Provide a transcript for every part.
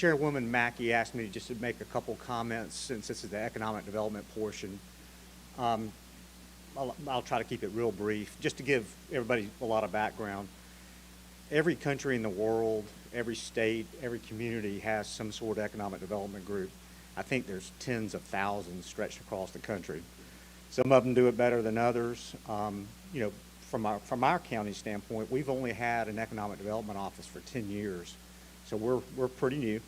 Chairwoman Mackey asked me just to make a couple comments since this is the economic development portion. I'll try to keep it real brief, just to give everybody a lot of background. Every country in the world, every state, every community has some sort of economic development group. I think there's tens of thousands stretched across the country. Some of them do it better than others. You know, from our county standpoint, we've only had an economic development office for 10 years, so we're pretty new.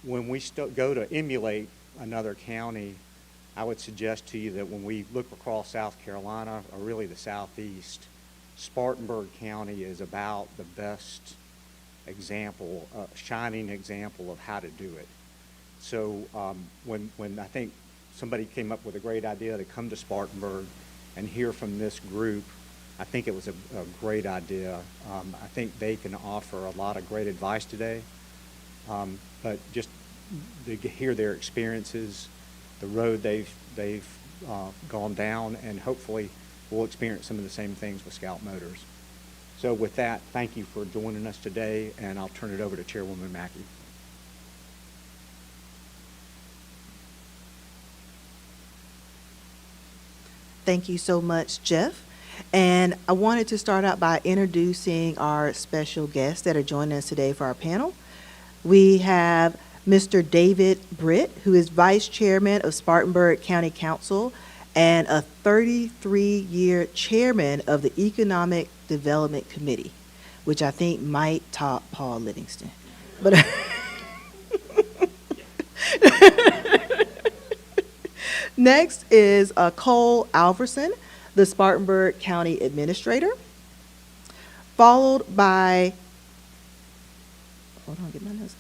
When we go to emulate another county, I would suggest to you that when we look across South Carolina, or really the Southeast, Spartanburg County is about the best example, shining example of how to do it. So when I think somebody came up with a great idea to come to Spartanburg and hear from this group, I think it was a great idea. I think they can offer a lot of great advice today, but just to hear their experiences, the road they've gone down, and hopefully we'll experience some of the same things with Scout Motors. So with that, thank you for joining us today, and I'll turn it over to Chairwoman Mackey. Thank you so much, Jeff. And I wanted to start out by introducing our special guests that are joining us today for our panel. We have Mr. David Britt, who is Vice Chairman of Spartanburg County Council and a 33-year chairman of the Economic Development Committee, which I think might top Paul Livingston. But next is Cole Alverson, the Spartanburg County Administrator, followed by,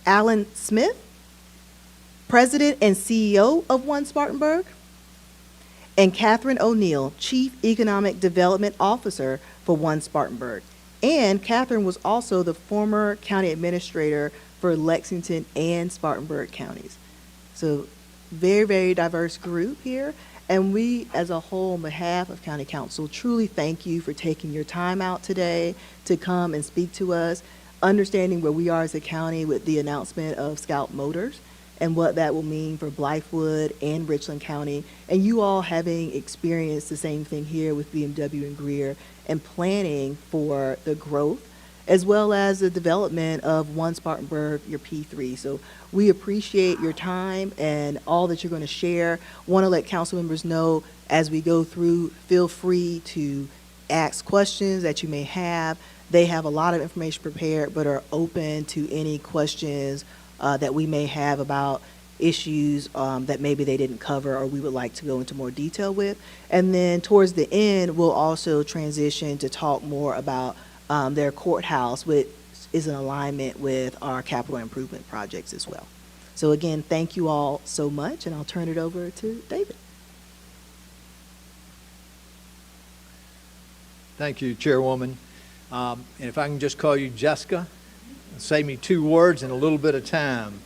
Alan Smith, President and CEO of One Spartanburg, and Catherine O'Neill, Chief Economic Development Officer for One Spartanburg. And Catherine was also the former county administrator for Lexington and Spartanburg counties. So very, very diverse group here. And we, as a whole, on behalf of County Council, truly thank you for taking your time out today to come and speak to us, understanding where we are as a county with the announcement of Scout Motors and what that will mean for Blythewood and Richland County, and you all having experienced the same thing here with BMW and Greer and planning for the growth as well as the development of One Spartanburg, your P3. So we appreciate your time and all that you're going to share. Want to let council members know as we go through, feel free to ask questions that you may have. They have a lot of information prepared, but are open to any questions that we may have about issues that maybe they didn't cover or we would like to go into more detail with. And then towards the end, we'll also transition to talk more about their courthouse, which is in alignment with our capital improvement projects as well. So again, thank you all so much, and I'll turn it over to David. Thank you, Chairwoman. And if I can just call you Jessica, save me 2 words and a little bit of time.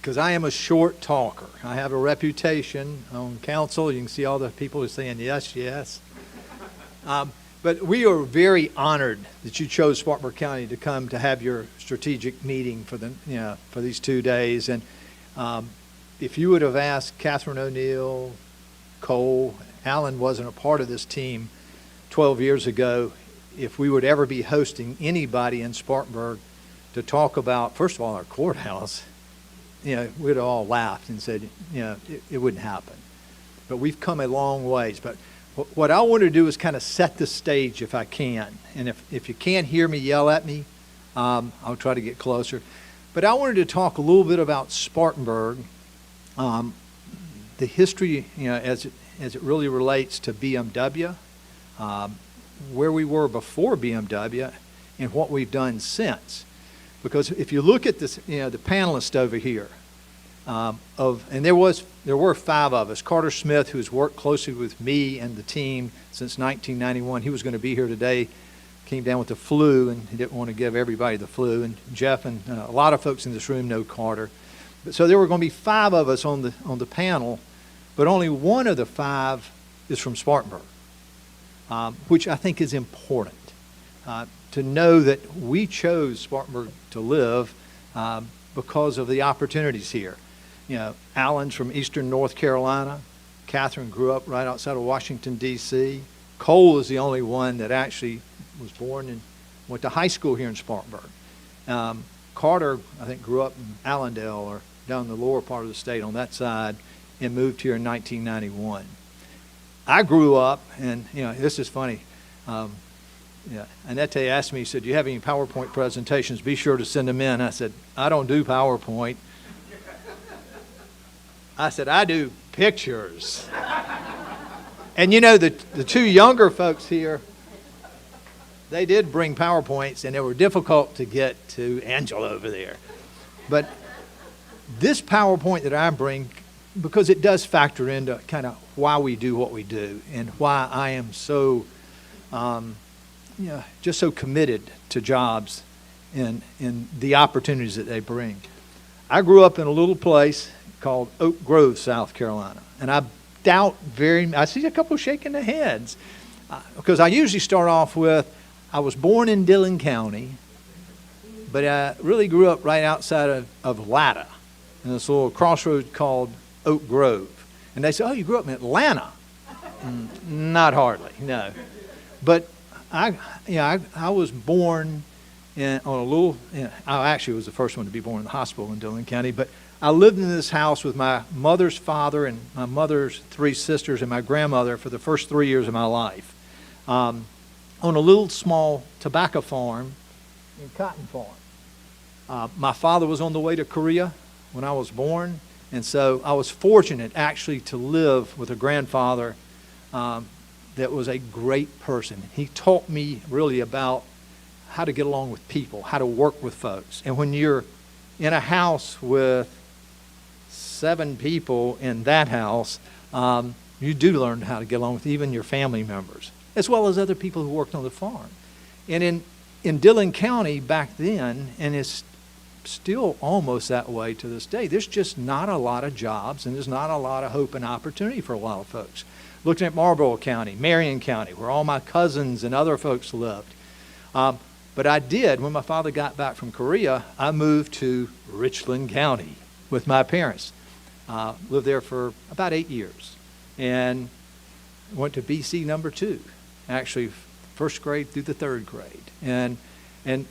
Because I am a short talker. I have a reputation on council. You can see all the people who are saying yes, yes. But we are very honored that you chose Spartanburg County to come to have your strategic meeting for for these 2 days. And if you would have asked Catherine O'Neill, Cole, Alan wasn't a part of this team 12 years ago, if we would ever be hosting anybody in Spartanburg to talk about, first of all, our courthouse, we'd have all laughed and said, it wouldn't happen. But we've come a long ways. But what I want to do is kind of set the stage if I can. And if you can't hear me, yell at me. I'll try to get closer. But I wanted to talk a little bit about Spartanburg, the history, as it really relates to BMW, where we were before BMW, and what we've done since. Because if you look at this, the panelists over here, and there were 5 of us. Carter Smith, who has worked closely with me and the team since 1991, he was going to be here today, came down with the flu, and he didn't want to give everybody the flu. And Jeff and a lot of folks in this room know Carter. So there were going to be 5 of us on the panel, but only one of the 5 is from Spartanburg, which I think is important. to know that we chose Spartanburg to live because of the opportunities here. You know, Alan's from eastern North Carolina. Catherine grew up right outside of Washington, D.C. Cole is the only one that actually was born and went to high school here in Spartanburg. Carter, I think, grew up in Allendale or down the lower part of the state on that side and moved here in 1991. I grew up, and, you know, this is funny. Annette asked me, he said, do you have any PowerPoint presentations? Be sure to send them in. I said, I don't do PowerPoint. I said, I do pictures. And you know, the two younger folks here, they did bring PowerPoints, and they were difficult to get to Angela over there. But this PowerPoint that I bring, because it does factor into kind of why we do what we do and why I am so, just so committed to jobs and the opportunities that they bring. I grew up in a little place called Oak Grove, South Carolina, and I see a couple shaking their heads, because I usually start off with, I was born in Dillon County, but I really grew up right outside of Latta, in this little crossroad called Oak Grove. And they say, oh, you grew up in Atlanta? Not hardly, no. But I was born on a little, I actually was the first one to be born in the hospital in Dillon County, but I lived in this house with my mother's father and my mother's three sisters and my grandmother for the first 3 years of my life, on a little small tobacco farm and cotton farm. My father was on the way to Korea when I was born, and so I was fortunate actually to live with a grandfather that was a great person. He taught me really about how to get along with people, how to work with folks. And when you're in a house with 7 people in that house, you do learn how to get along with even your family members, as well as other people who worked on the farm. And in Dillon County back then, and it's still almost that way to this day, there's just not a lot of jobs, and there's not a lot of hope and opportunity for a lot of folks. Looking at Marlboro County, Marion County, where all my cousins and other folks lived. But I did, when my father got back from Korea, I moved to Richland County with my parents. Lived there for about 8 years. And went to BC number 2, actually first grade through the 3rd grade. And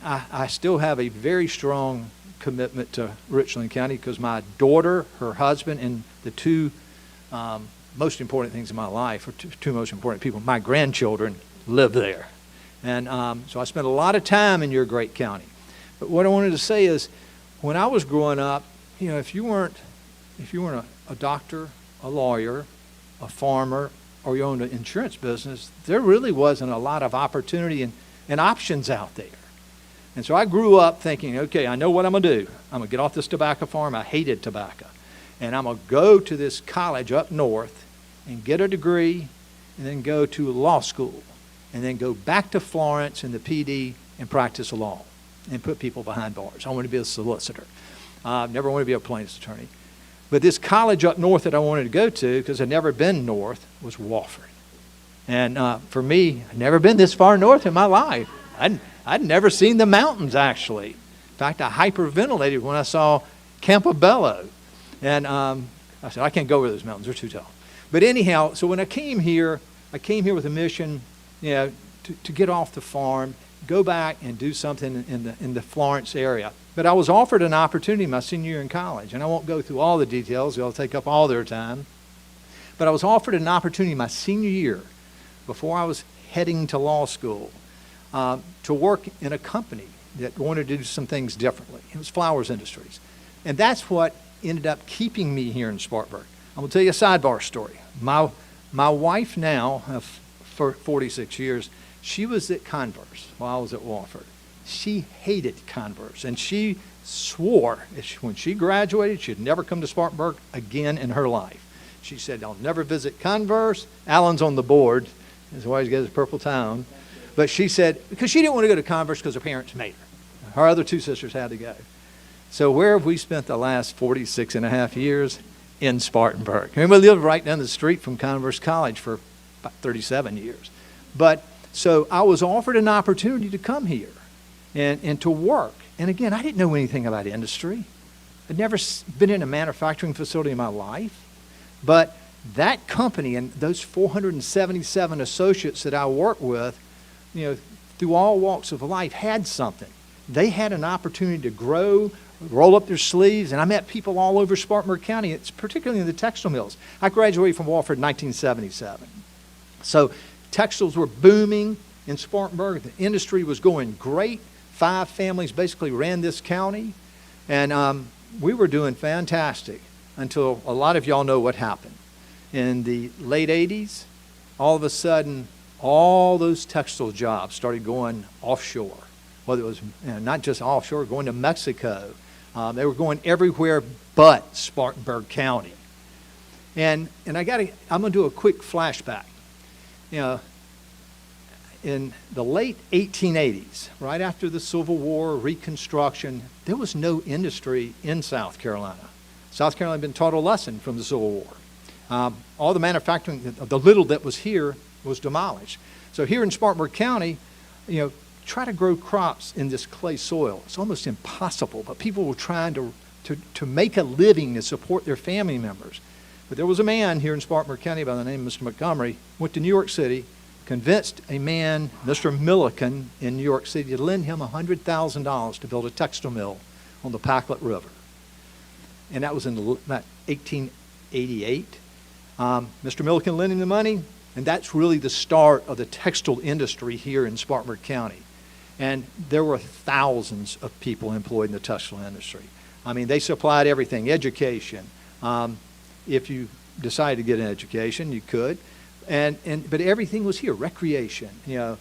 I still have a very strong commitment to Richland County because my daughter, her husband, and the two most important things in my life, or two most important people, my grandchildren, live there. And so I spent a lot of time in your great county. But what I wanted to say is, when I was growing up, you know, if you weren't a doctor, a lawyer, a farmer, or you owned an insurance business, there really wasn't a lot of opportunity and options out there. And so I grew up thinking, okay, I know what I'm going to do. I'm going to get off this tobacco farm. I hated tobacco. And I'm going to go to this college up north and get a degree and then go to law school and then go back to Florence in the PD and practice law and put people behind bars. I want to be a solicitor. I never wanted to be a plaintiff's attorney. But this college up north that I wanted to go to, because I'd never been north, was Wofford. And for me, I'd never been this far north in my life. I'd never seen the mountains, actually. In fact, I hyperventilated when I saw Campobello. And I said, I can't go over those mountains. They're too tall. But anyhow, so when I came here with a mission, you know, to get off the farm, go back and do something in the Florence area. But I was offered an opportunity my senior year in college, and I won't go through all the details. It'll take up all their time. But I was offered an opportunity my senior year, before I was heading to law school, to work in a company that wanted to do some things differently. It was Flowers Industries. And that's what ended up keeping me here in Spartanburg. I'm going to tell you a sidebar story. My wife now, for 46 years, she was at Converse while I was at Wofford. She hated Converse, and she swore when she graduated she'd never come to Spartanburg again in her life. She said, I'll never visit Converse. Alan's on the board. That's why he gets his purple tie on. But she said, because she didn't want to go to Converse because her parents made her. Her other 2 sisters had to go. So where have we spent the last 46 and a half years? In Spartanburg. And we lived right down the street from Converse College for about 37 years. But So I was offered an opportunity to come here and to work. And again, I didn't know anything about industry. I'd never been in a manufacturing facility in my life. But that company and those 477 associates that I worked with, through all walks of life, had something. They had an opportunity to grow, roll up their sleeves, and I met people all over Spartanburg County, it's particularly in the textile mills. I graduated from Wofford in 1977. So textiles were booming in Spartanburg. The industry was going great. 5 families basically ran this county, and we were doing fantastic until a lot of y'all know what happened. In the late 80s, all of a sudden, all those textile jobs started going offshore. Whether it was not just offshore, going to Mexico. They were going everywhere but Spartanburg County. And I'm going to do a quick flashback. In the late 1880s, right after the Civil War, Reconstruction, there was no industry in South Carolina. South Carolina had been taught a lesson from the Civil War. All the manufacturing, the little that was here, was demolished. So here in Spartanburg County, try to grow crops in this clay soil. It's almost impossible, but people were trying to make a living to support their family members. But there was a man here in Spartanburg County by the name of Mr. Montgomery, went to New York City, convinced a man, Mr. Milliken, in New York City to lend him $100,000 to build a textile mill on the Packlet River. And that was in about 1888. Mr. Milliken lent him the money, and that's really the start of the textile industry here in Spartanburg County. And there were thousands of people employed in the textile industry. I mean, they supplied everything, education. If you decided to get an education, you could. But everything was here, recreation. They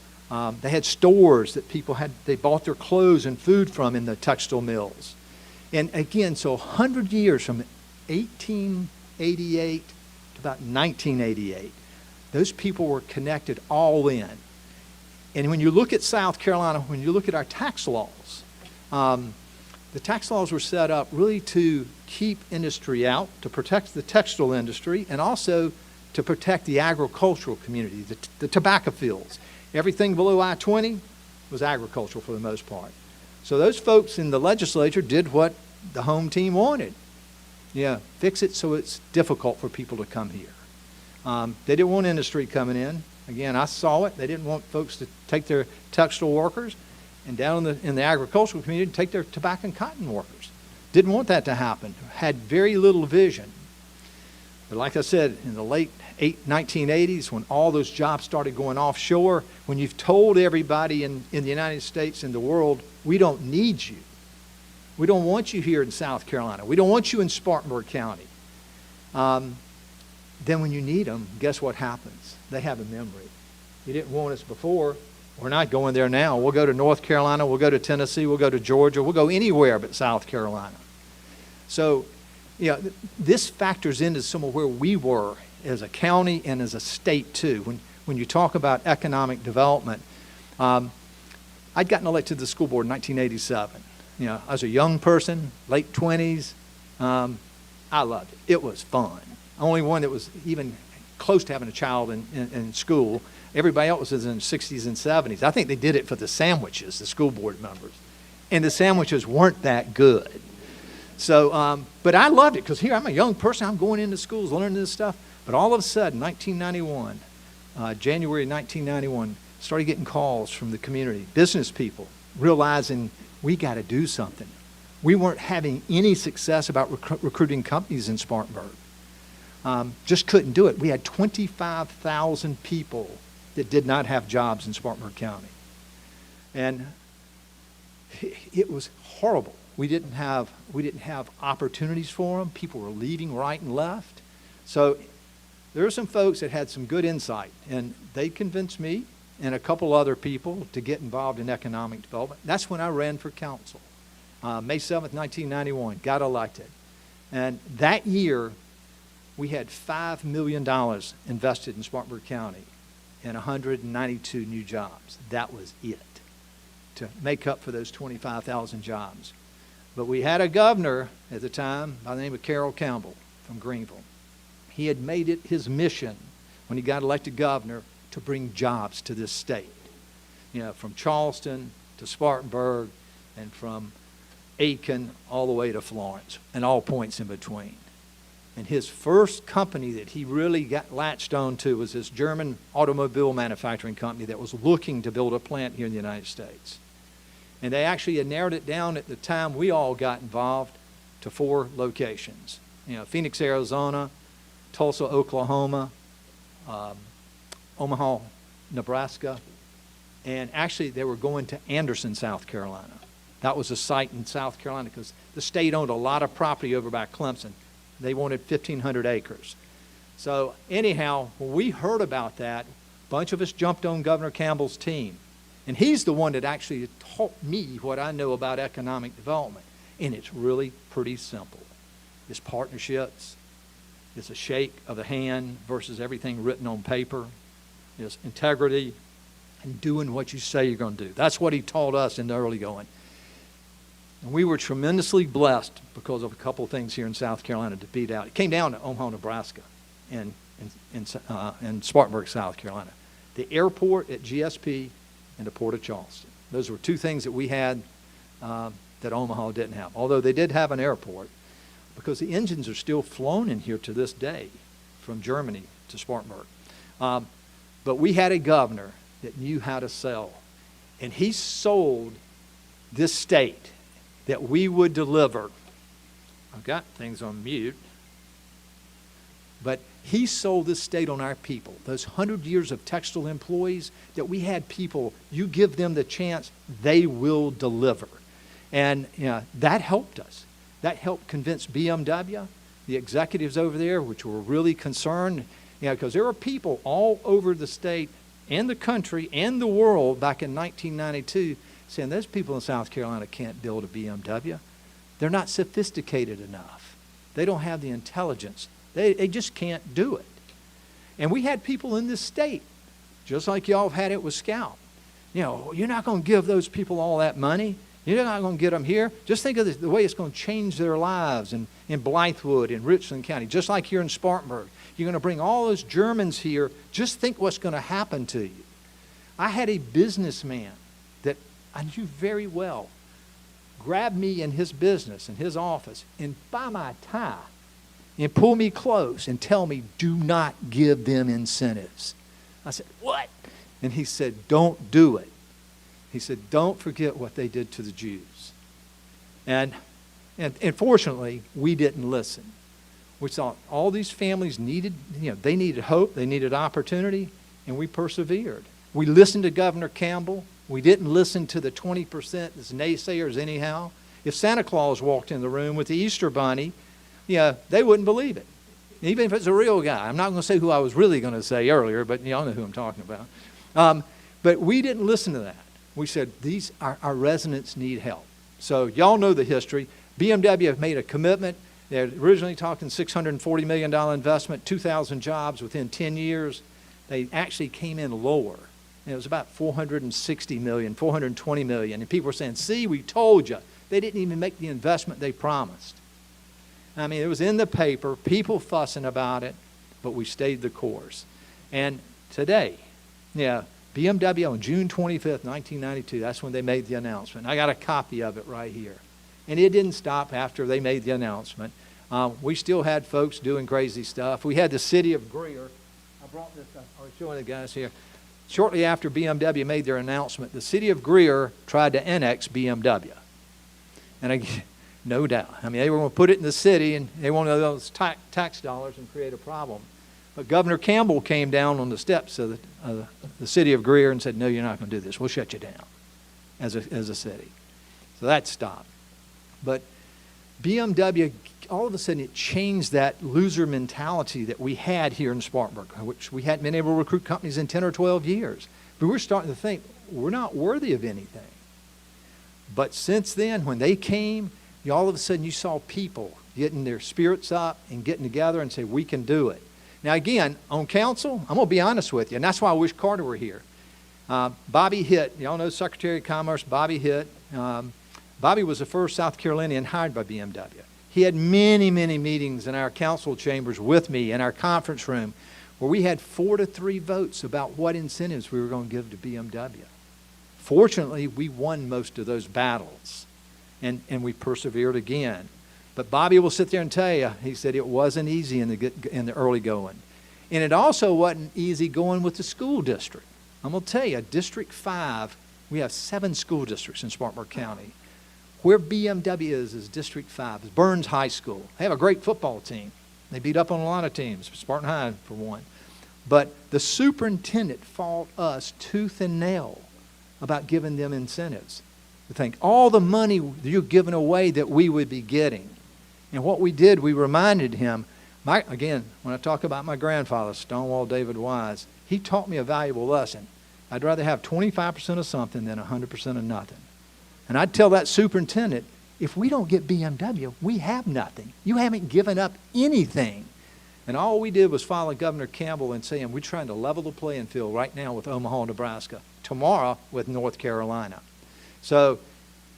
had stores that people they bought their clothes and food from in the textile mills. And again, so 100 years from 1888 to about 1988, those people were connected all in. And when you look at South Carolina, when you look at our tax laws, the tax laws were set up really to keep industry out, to protect the textile industry, and also to protect the agricultural community, the tobacco fields. Everything below I-20 was agricultural for the most part. So those folks in the legislature did what the home team wanted. Fix it so it's difficult for people to come here. They didn't want industry coming in. Again, I saw it. They didn't want folks to take their textile workers and down in the agricultural community to take their tobacco and cotton workers. Didn't want that to happen. Had very little vision. But like I said, in the late 1980s, when all those jobs started going offshore, when you've told everybody in the United States and the world, we don't need you. We don't want you here in South Carolina. We don't want you in Spartanburg County. Then when you need them, guess what happens? They have a memory. You didn't want us before. We're not going there now. We'll go to North Carolina. We'll go to Tennessee. We'll go to Georgia. We'll go anywhere but South Carolina. So, this factors into some of where we were as a county and as a state too. When you talk about economic development, I'd gotten elected to the school board in 1987. I was a young person, late 20s. I loved it. It was fun. Only one that was even close to having a child in school. Everybody else was in their 60s and 70s. I think they did it for the sandwiches, the school board members. And the sandwiches weren't that good. So, but I loved it because here I'm a young person. I'm going into schools, learning this stuff. But all of a sudden, January 1991, started getting calls from the community, business people, realizing we got to do something. We weren't having any success about recruiting companies in Spartanburg. Just couldn't do it. We had 25,000 people that did not have jobs in Spartanburg County. And it was horrible. We didn't have opportunities for them. People were leaving right and left. So there were some folks that had some good insight, and they convinced me and a couple other people to get involved in economic development. That's when I ran for council. May 7th, 1991, got elected. And that year, we had $5 million invested in Spartanburg County and 192 new jobs. That was it, to make up for those 25,000 jobs. But we had a governor at the time by the name of Carroll Campbell from Greenville. He had made it his mission when he got elected governor to bring jobs to this state. from Charleston to Spartanburg and from Aiken all the way to Florence and all points in between. And his first company that he really got latched on to was this German automobile manufacturing company that was looking to build a plant here in the United States. And they actually had narrowed it down at the time we all got involved to 4 locations. Phoenix, Arizona, Tulsa, Oklahoma, Omaha, Nebraska, and actually they were going to Anderson, South Carolina. That was a site in South Carolina because the state owned a lot of property over by Clemson. They wanted 1,500 acres. So anyhow, when we heard about that, a bunch of us jumped on Governor Campbell's team. And he's the one that actually taught me what I know about economic development. And it's really pretty simple. It's partnerships. It's a shake of the hand versus everything written on paper. It's integrity and doing what you say you're going to do. That's what he taught us in the early going. And we were tremendously blessed because of a couple of things here in South Carolina to beat out. It came down to Omaha, Nebraska, and Spartanburg, South Carolina. The airport at GSP and the Port of Charleston. Those were 2 things that we had that Omaha didn't have. Although they did have an airport, because the engines are still flown in here to this day from Germany to Spartanburg. But we had a governor that knew how to sell. And he sold this state that we would deliver. I've got things on mute. But he sold this state on our people. Those 100 years of textile employees that we had people, you give them the chance, they will deliver. And that helped us. That helped convince BMW, the executives over there, which were really concerned, because there were people all over the state and the country and the world back in 1992 saying those people in South Carolina can't build a BMW. They're not sophisticated enough. They don't have the intelligence. They just can't do it. And we had people in this state, just like y'all have had it with Scout. You're not going to give those people all that money. You're not going to get them here. Just think of the way it's going to change their lives in Blythewood, in Richland County, just like here in Spartanburg. You're going to bring all those Germans here. Just think what's going to happen to you. I had a businessman that I knew very well grab me in his business, in his office, and by my tie, and pull me close and tell me, do not give them incentives. I said, what? And he said, don't do it. He said, don't forget what they did to the Jews. And fortunately, we didn't listen. We thought all these families needed, they needed hope, they needed opportunity, and we persevered. We listened to Governor Campbell. We didn't listen to the 20% that's naysayers anyhow. If Santa Claus walked in the room with the Easter bunny, they wouldn't believe it. Even if it's a real guy. I'm not going to say who I was really going to say earlier, but y'all know who I'm talking about. But we didn't listen to that. We said, our residents need help. So y'all know the history. BMW have made a commitment. They're originally talking $640 million investment, 2,000 jobs within 10 years. They actually came in lower. And it was about $460 million, $420 million. And people were saying, see, we told you. They didn't even make the investment they promised. I mean, it was in the paper, people fussing about it, but we stayed the course. And today, BMW on June 25th, 1992, that's when they made the announcement. I got a copy of it right here. And it didn't stop after they made the announcement. We still had folks doing crazy stuff. We had the city of Greer. I brought this up. I was showing the guys here. Shortly after BMW made their announcement, the city of Greer tried to annex BMW. And no doubt. I mean, they were going to put it in the city, and they wanted those tax dollars and create a problem. But Governor Campbell came down on the steps of the city of Greer and said, no, you're not going to do this. We'll shut you down as a city. So that stopped. But BMW, all of a sudden, it changed that loser mentality that we had here in Spartanburg, which we hadn't been able to recruit companies in 10 or 12 years. But we're starting to think, we're not worthy of anything. But since then, when they came, all of a sudden you saw people getting their spirits up and getting together and say, we can do it. Now again, on council, I'm going to be honest with you, and that's why I wish Carter were here. Bobby Hitt, y'all know Secretary of Commerce, Bobby Hitt. Bobby was the first South Carolinian hired by BMW. He had many, many meetings in our council chambers with me in our conference room where we had 4-3 votes about what incentives we were going to give to BMW. Fortunately, we won most of those battles, and we persevered again. But Bobby will sit there and tell you, he said it wasn't easy in the early going. And it also wasn't easy going with the school district. I'm going to tell you, District 5, we have 7 school districts in Spartanburg County. Where BMW is District 5, is Burns High School. They have a great football team. They beat up on a lot of teams, Spartan High for one. But the superintendent fought us tooth and nail about giving them incentives. To think all the money you're giving away that we would be getting. And what we did, we reminded him, again, when I talk about my grandfather, Stonewall David Wise, he taught me a valuable lesson. I'd rather have 25% of something than 100% of nothing. And I'd tell that superintendent, if we don't get BMW, we have nothing. You haven't given up anything. And all we did was follow Governor Campbell and saying, we're trying to level the playing field right now with Omaha, Nebraska, tomorrow with North Carolina. So,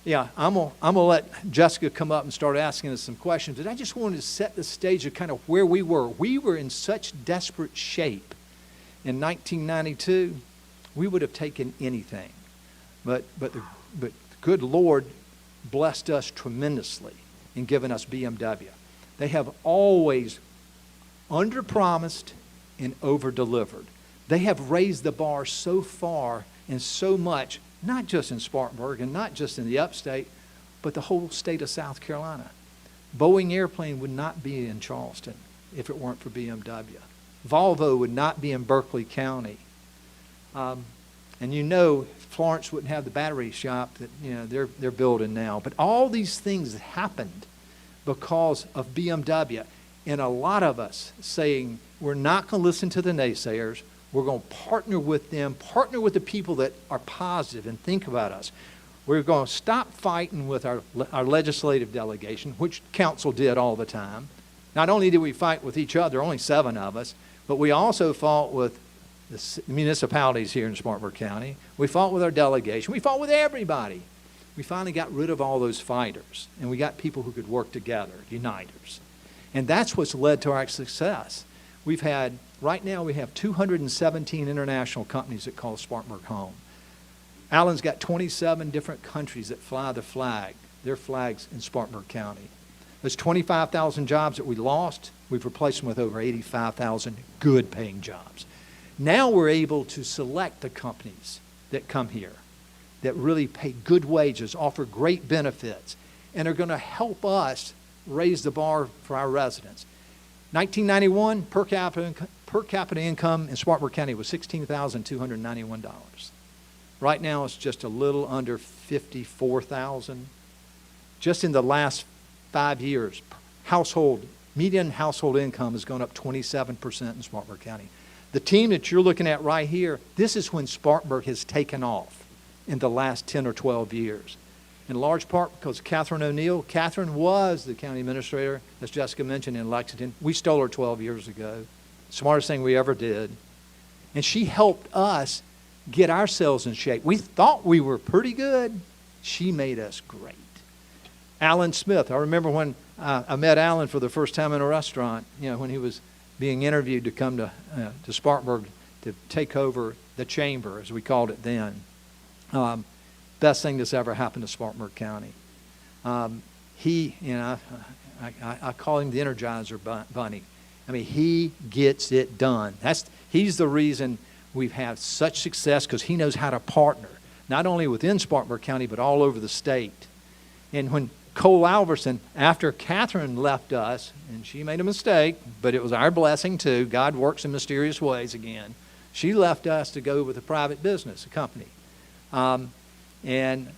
yeah, I'm gonna let Jessica come up and start asking us some questions. But I just wanted to set the stage of kind of where we were. We were in such desperate shape. In 1992, we would have taken anything. But the good Lord blessed us tremendously in giving us BMW. They have always under-promised and over-delivered. They have raised the bar so far and so much, not just in Spartanburg and not just in the upstate, but the whole state of South Carolina. Boeing Airplane would not be in Charleston if it weren't for BMW. Volvo would not be in Berkeley County. And you know, Florence wouldn't have the battery shop that they're building now. But all these things happened because of BMW. And a lot of us saying, we're not going to listen to the naysayers. We're going to partner with them, partner with the people that are positive and think about us. We're going to stop fighting with our legislative delegation, which council did all the time. Not only did we fight with each other, only 7 of us, but we also fought with the municipalities here in Spartanburg County. We fought with our delegation. We fought with everybody. We finally got rid of all those fighters, and we got people who could work together, uniters. And that's what's led to our success. Right now we have 217 international companies that call Spartanburg home. Allen's got 27 different countries that fly their flags in Spartanburg County. Those 25,000 jobs that we lost, we've replaced them with over 85,000 good paying jobs. Now we're able to select the companies that come here, that really pay good wages, offer great benefits, and are going to help us raise the bar for our residents. 1991, per capita income in Spartanburg County was $16,291. Right now it's just a little under $54,000. Just in the last 5 years, median household income has gone up 27% in Spartanburg County. The team that you're looking at right here, this is when Spartanburg has taken off in the last 10 or 12 years. In large part because Catherine O'Neill, Catherine was the county administrator, as Jessica mentioned, in Lexington. We stole her 12 years ago. Smartest thing we ever did. And she helped us get ourselves in shape. We thought we were pretty good. She made us great. Alan Smith, I remember when I met Alan for the first time in a restaurant, when he was being interviewed to come to Spartanburg to take over the chamber, as we called it then. Best thing that's ever happened to Spartanburg County. I call him the Energizer Bunny. I mean, he gets it done. He's the reason we've had such success, because he knows how to partner, not only within Spartanburg County, but all over the state. And when Cole Alverson, after Catherine left us, and she made a mistake, but it was our blessing too. God works in mysterious ways again. She left us to go with a private business, a company. And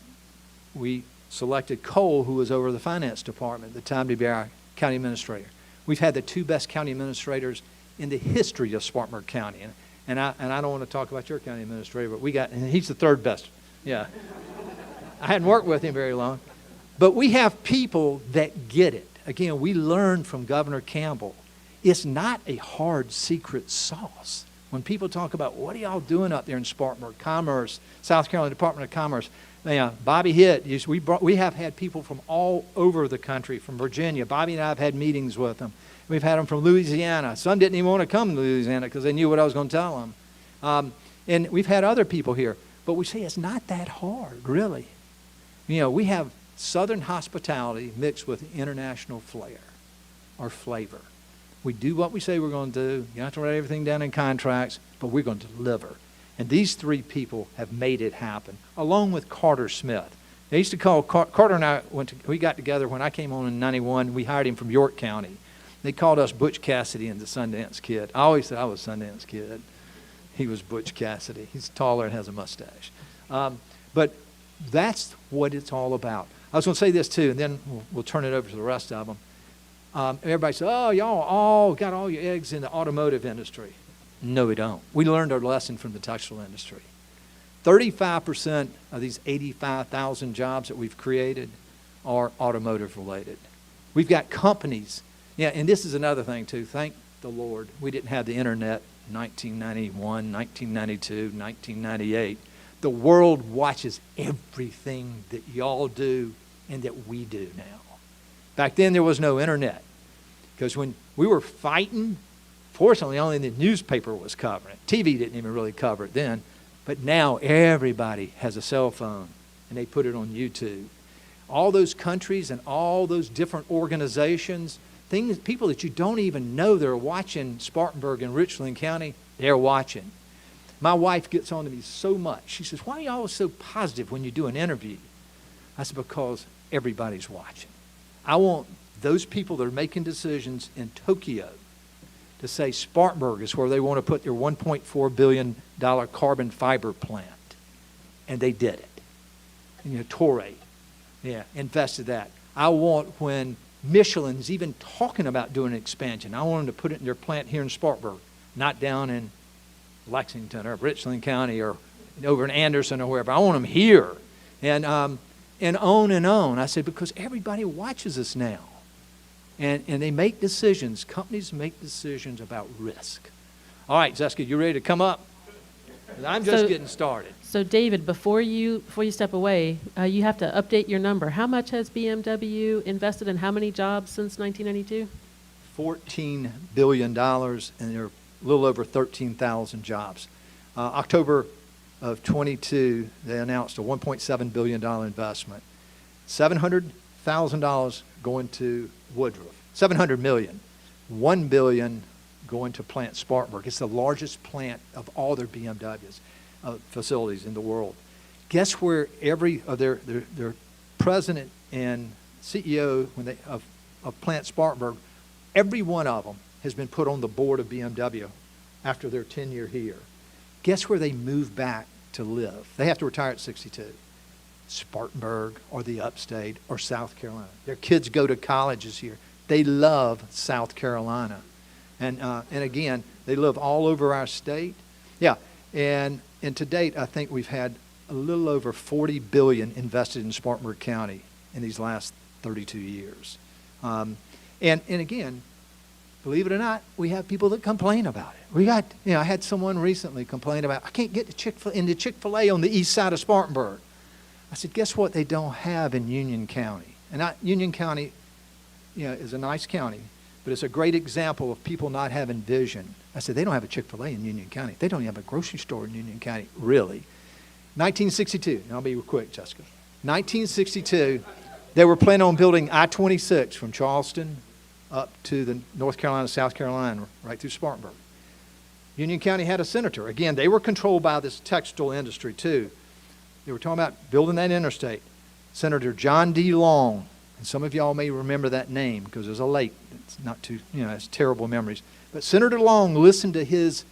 we selected Cole, who was over the finance department at the time, to be our county administrator. We've had the 2 best county administrators in the history of Spartanburg County. And I don't want to talk about your county administrator, but he's the 3rd best. Yeah. I hadn't worked with him very long. But we have people that get it. Again, we learned from Governor Campbell. It's not a hard secret sauce. When people talk about, what are y'all doing up there in Spartanburg, Commerce, South Carolina Department of Commerce, Bobby Hitt, we have had people from all over the country, from Virginia. Bobby and I have had meetings with them. We've had them from Louisiana. Some didn't even want to come to Louisiana because they knew what I was going to tell them. And we've had other people here. But we say it's not that hard, really. You know, we have Southern hospitality mixed with international flair or flavor. We do what we say we're going to do. You don't have to write everything down in contracts, but we're going to deliver. And these three people have made it happen, along with Carter Smith. They used to call, Carter and I, we got together when I came on in 91. We hired him from York County. They called us Butch Cassidy and the Sundance Kid. I always said I was Sundance Kid. He was Butch Cassidy. He's taller and has a mustache. But that's what it's all about. I was going to say this too, and then we'll turn it over to the rest of them. Everybody says, oh, y'all all got all your eggs in the automotive industry. No, we don't. We learned our lesson from the textile industry. 35% of these 85,000 jobs that we've created are automotive related. We've got companies. Yeah, and this is another thing too. Thank the Lord we didn't have the internet in 1991, 1992, 1998. The world watches everything that y'all do and that we do now. Back then there was no internet, because when we were fighting, fortunately only the newspaper was covering it. TV didn't even really cover it then. But now everybody has a cell phone and they put it on YouTube. All those countries and all those different organizations, things, people that you don't even know they're watching Spartanburg and Richland County, they're watching. My wife gets on to me so much. She says, why are you always so positive when you do an interview? I said, because everybody's watching. I want those people that are making decisions in Tokyo to say Spartanburg is where they want to put their $1.4 billion carbon fiber plant. And they did it. And, you know, Torrey, invested that. I want, when Michelin's even talking about doing an expansion, I want them to put it in their plant here in Spartanburg, not down in Lexington or Richland County or over in Anderson or wherever. I want them here. And on and on. I said, because everybody watches us now. And they make decisions. Companies make decisions about risk. All right, Jessica, you ready to come up? I'm just getting started. So, David, before you step away, you have to update your number. How much has BMW invested in how many jobs since 1992? $14 billion, and there are a little over 13,000 jobs. October of 22, they announced a $1.7 billion investment. $700,000 going to Woodruff. $700 million. $1 billion going to plant Spartanburg. It's the largest plant of all their BMWs facilities in the world. Guess where every of their president and CEO of Plant Spartanburg, every one of them has been put on the board of BMW after their tenure here. Guess where they move back to live? They have to retire at 62. Spartanburg or the upstate or South Carolina. Their kids go to colleges here. They love South Carolina. And again, they live all over our state. Yeah, and to date, I think we've had a little over $40 billion invested in Spartanburg County in these last 32 years. And again, believe it or not, we have people that complain about it. I had someone recently complain about, I can't get into Chick-fil-A on the east side of Spartanburg. I said, guess what they don't have in Union County? And Union County, is a nice county, but it's a great example of people not having vision. I said, they don't have a Chick-fil-A in Union County. They don't even have a grocery store in Union County, really. 1962, and I'll be quick, Jessica. 1962, they were planning on building I-26 from Charleston up to the North Carolina, South Carolina, right through Spartanburg. Union County had a senator. Again, they were controlled by this textile industry, too. They were talking about building that interstate. Senator John D. Long, and some of y'all may remember that name because there's a lake. It's not too, it's terrible memories. But Senator Long listened to his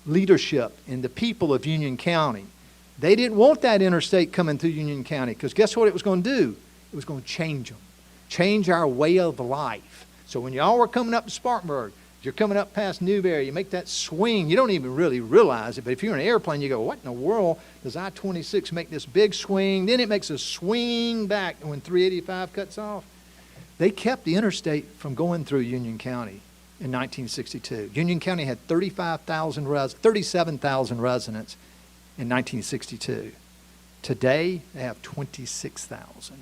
leadership and the people of Union County. They didn't want that interstate coming through Union County because guess what it was going to do? It was going to change them, change our way of life. So when y'all were coming up to Spartanburg, you're coming up past Newberry, you make that swing. You don't even really realize it, but if you're in an airplane, you go, what in the world does I-26 make this big swing? Then it makes a swing back when 385 cuts off. They kept the interstate from going through Union County in 1962. Union County had 37,000 residents in 1962. Today, they have 26,000.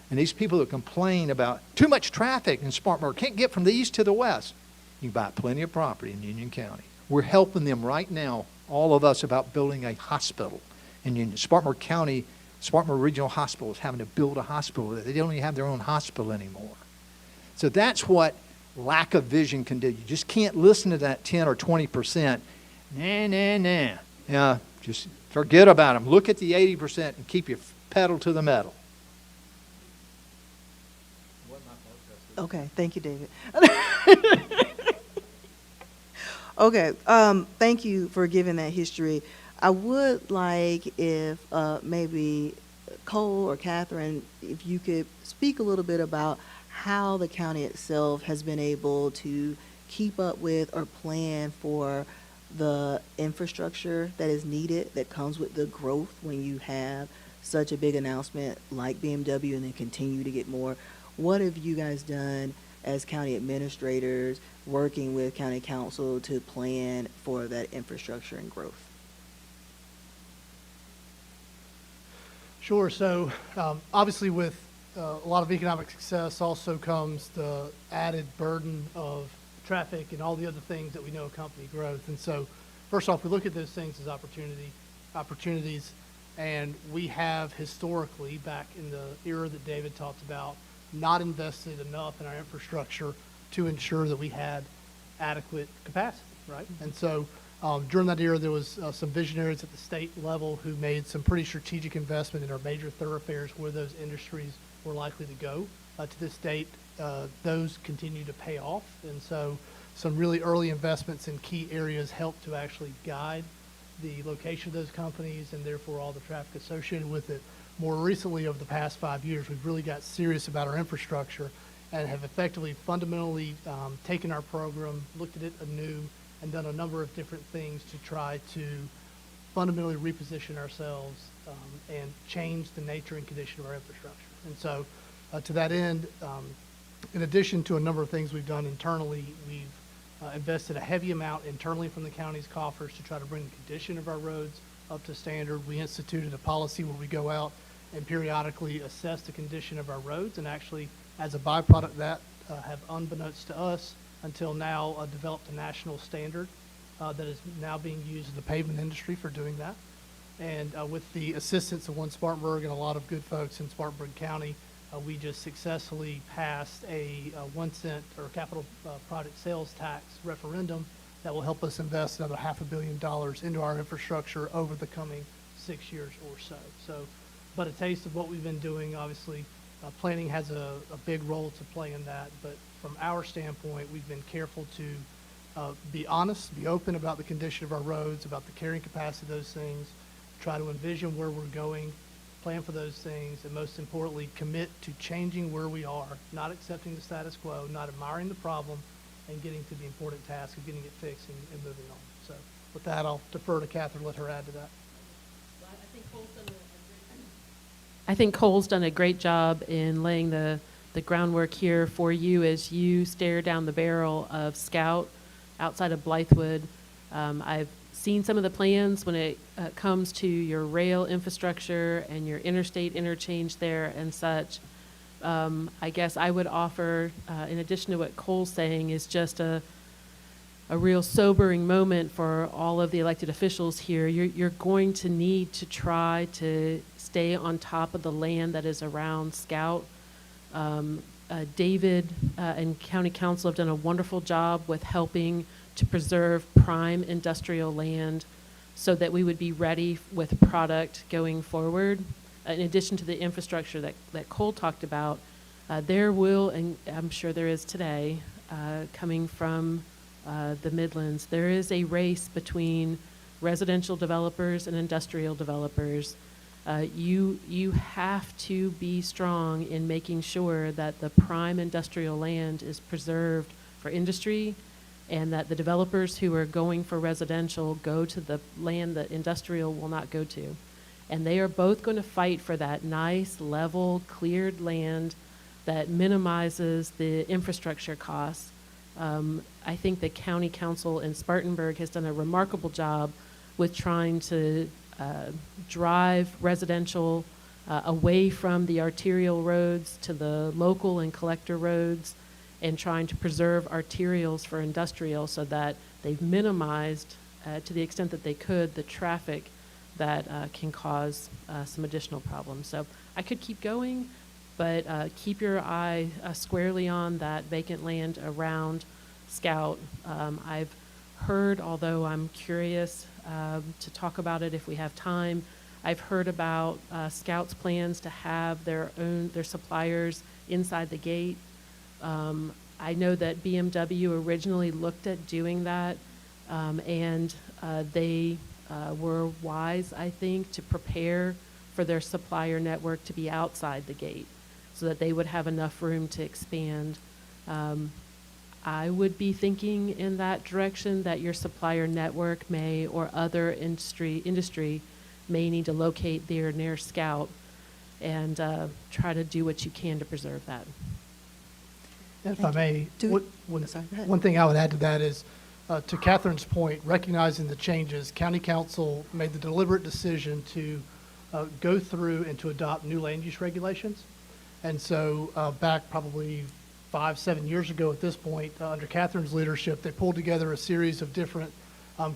And these people that complain about too much traffic in Spartanburg, can't get from the east to the west, you can buy plenty of property in Union County. We're helping them right now, all of us, about building a hospital And in Spartanburg County, Spartanburg Regional Hospital is having to build a hospital. They don't even have their own hospital anymore. So that's what lack of vision can do. You just can't listen to that 10 or 20%. Nah. Yeah, just forget about them. Look at the 80% and keep your pedal to the metal. Okay, thank you, David. Okay, thank you for giving that history. I would like if maybe Cole or Catherine, if you could speak a little bit about how the county itself has been able to keep up with or plan for the infrastructure that is needed, that comes with the growth when you have such a big announcement like BMW and then continue to get more. What have you guys done as county administrators working with county council to plan for that infrastructure and growth? Sure. So obviously with a lot of economic success also comes the added burden of traffic and all the other things that we know accompany growth. And so first off, we look at those things as opportunities, and we have historically, back in the era that David talked about, not invested enough in our infrastructure to ensure that we had adequate capacity, right? And so during that era, there was some visionaries at the state level who made some pretty strategic investment in our major thoroughfares where those industries were likely to go. To this date, those continue to pay off. And so some really early investments in key areas help to actually guide the location of those companies and therefore all the traffic associated with it. More recently, over the past 5 years, we've really got serious about our infrastructure and have effectively fundamentally taken our program, looked at it anew, and done a number of different things to try to fundamentally reposition ourselves and change the nature and condition of our infrastructure. And so to that end, in addition to a number of things we've done internally, we've invested a heavy amount internally from the county's coffers to try to bring the condition of our roads up to standard. We instituted a policy where we go out and periodically assess the condition of our roads, and actually, as a byproduct of that, have, unbeknownst to us until now, developed a national standard that is now being used in the pavement industry for doing that. And with the assistance of One Spartanburg and a lot of good folks in Spartanburg County, we just successfully passed a 1 cent or capital project sales tax referendum that will help us invest another $500 million into our infrastructure over the coming 6 years or so. So, but a taste of what we've been doing. Obviously, planning has a big role to play in that, but from our standpoint, we've been careful to be honest, be open about the condition of our roads, about the carrying capacity of those things, try to envision where we're going, plan for those things, and most importantly, commit to changing where we are, not accepting the status quo, not admiring the problem, and getting to the important task of getting it fixed and moving on. So with that, I'll defer to Catherine, let her add to that. I think Cole's done a great job in laying the groundwork here for you as you stare down the barrel of Scout outside of Blythewood. I've seen some of the plans when it comes to your rail infrastructure and your interstate interchange there and such. I guess I would offer, in addition to what Cole's saying, is just a real sobering moment for all of the elected officials here. You're going to need to try to stay on top of the land that is around Scout. David and County Council have done a wonderful job with helping to preserve prime industrial land so that we would be ready with product going forward. In addition to the infrastructure that Cole talked about, there will, and I'm sure there is today, coming from the Midlands, there is a race between residential developers and industrial developers. You have to be strong in making sure that the prime industrial land is preserved for industry, and that the developers who are going for residential go to the land that industrial will not go to. And they are both going to fight for that nice, level, cleared land that minimizes the infrastructure costs. I think the County Council in Spartanburg has done a remarkable job with trying to drive residential away from the arterial roads to the local and collector roads, and trying to preserve arterials for industrial so that they've minimized, to the extent that they could, the traffic that can cause some additional problems. So I could keep going, but keep your eye squarely on that vacant land around Scout. I've heard, although I'm curious to talk about it if we have time, I've heard about Scout's plans to have their suppliers inside the gate. I know that BMW originally looked at doing that, and they were wise, I think, to prepare for their supplier network to be outside the gate so that they would have enough room to expand. I would be thinking in that direction, that your supplier network may, or other industry may need to locate there near Scout and try to do what you can to preserve that. If I may, Sorry, go ahead. one thing I would add to that is, to Catherine's point, recognizing the changes, County Council made the deliberate decision to go through and to adopt new land use regulations. And so back probably 5-7 years ago at this point, under Catherine's leadership, they pulled together a series of different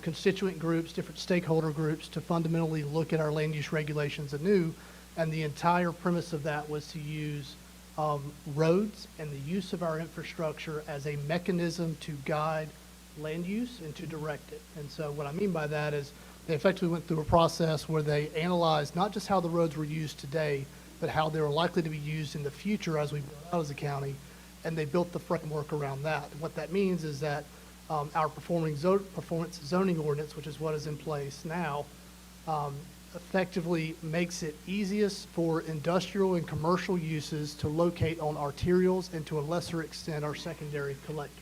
constituent groups, different stakeholder groups to fundamentally look at our land use regulations anew. And the entire premise of that was to use roads and the use of our infrastructure as a mechanism to guide land use and to direct it. And so what I mean by that is they effectively went through a process where they analyzed not just how the roads were used today, but how they were likely to be used in the future as we build out as a county, and they built the framework around that. And what that means is that our performance zoning ordinance, which is what is in place now, effectively makes it easiest for industrial and commercial uses to locate on arterials and to a lesser extent our secondary collectors.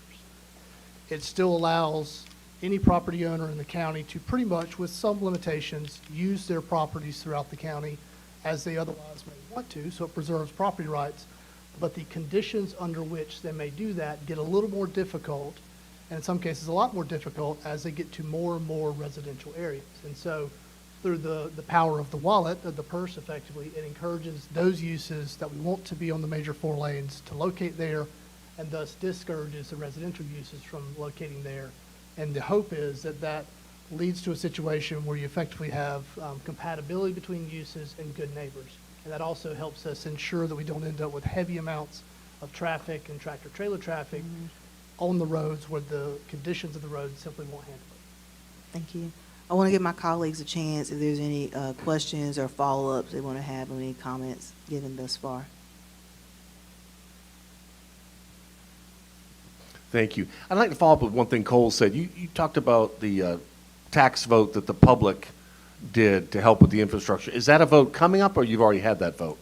It still allows any property owner in the county to pretty much, with some limitations, use their properties throughout the county as they otherwise may want to, so it preserves property rights. But the conditions under which they may do that get a little more difficult, and in some cases a lot more difficult as they get to more and more residential areas. And so through the power of the wallet, of the purse effectively, it encourages those uses that we want to be on the major 4 lanes to locate there, and thus discourages the residential uses from locating there. And the hope is that that leads to a situation where you effectively have compatibility between uses and good neighbors. And that also helps us ensure that we don't end up with heavy amounts of traffic and tractor-trailer traffic on the roads where the conditions of the road simply won't handle it. Thank you. I want to give my colleagues a chance if there's any questions or follow-ups they want to have, or any comments given thus far. Thank you. I'd like to follow up with one thing Cole said. You talked about the tax vote that the public did to help with the infrastructure. Is that a vote coming up, or you've already had that vote?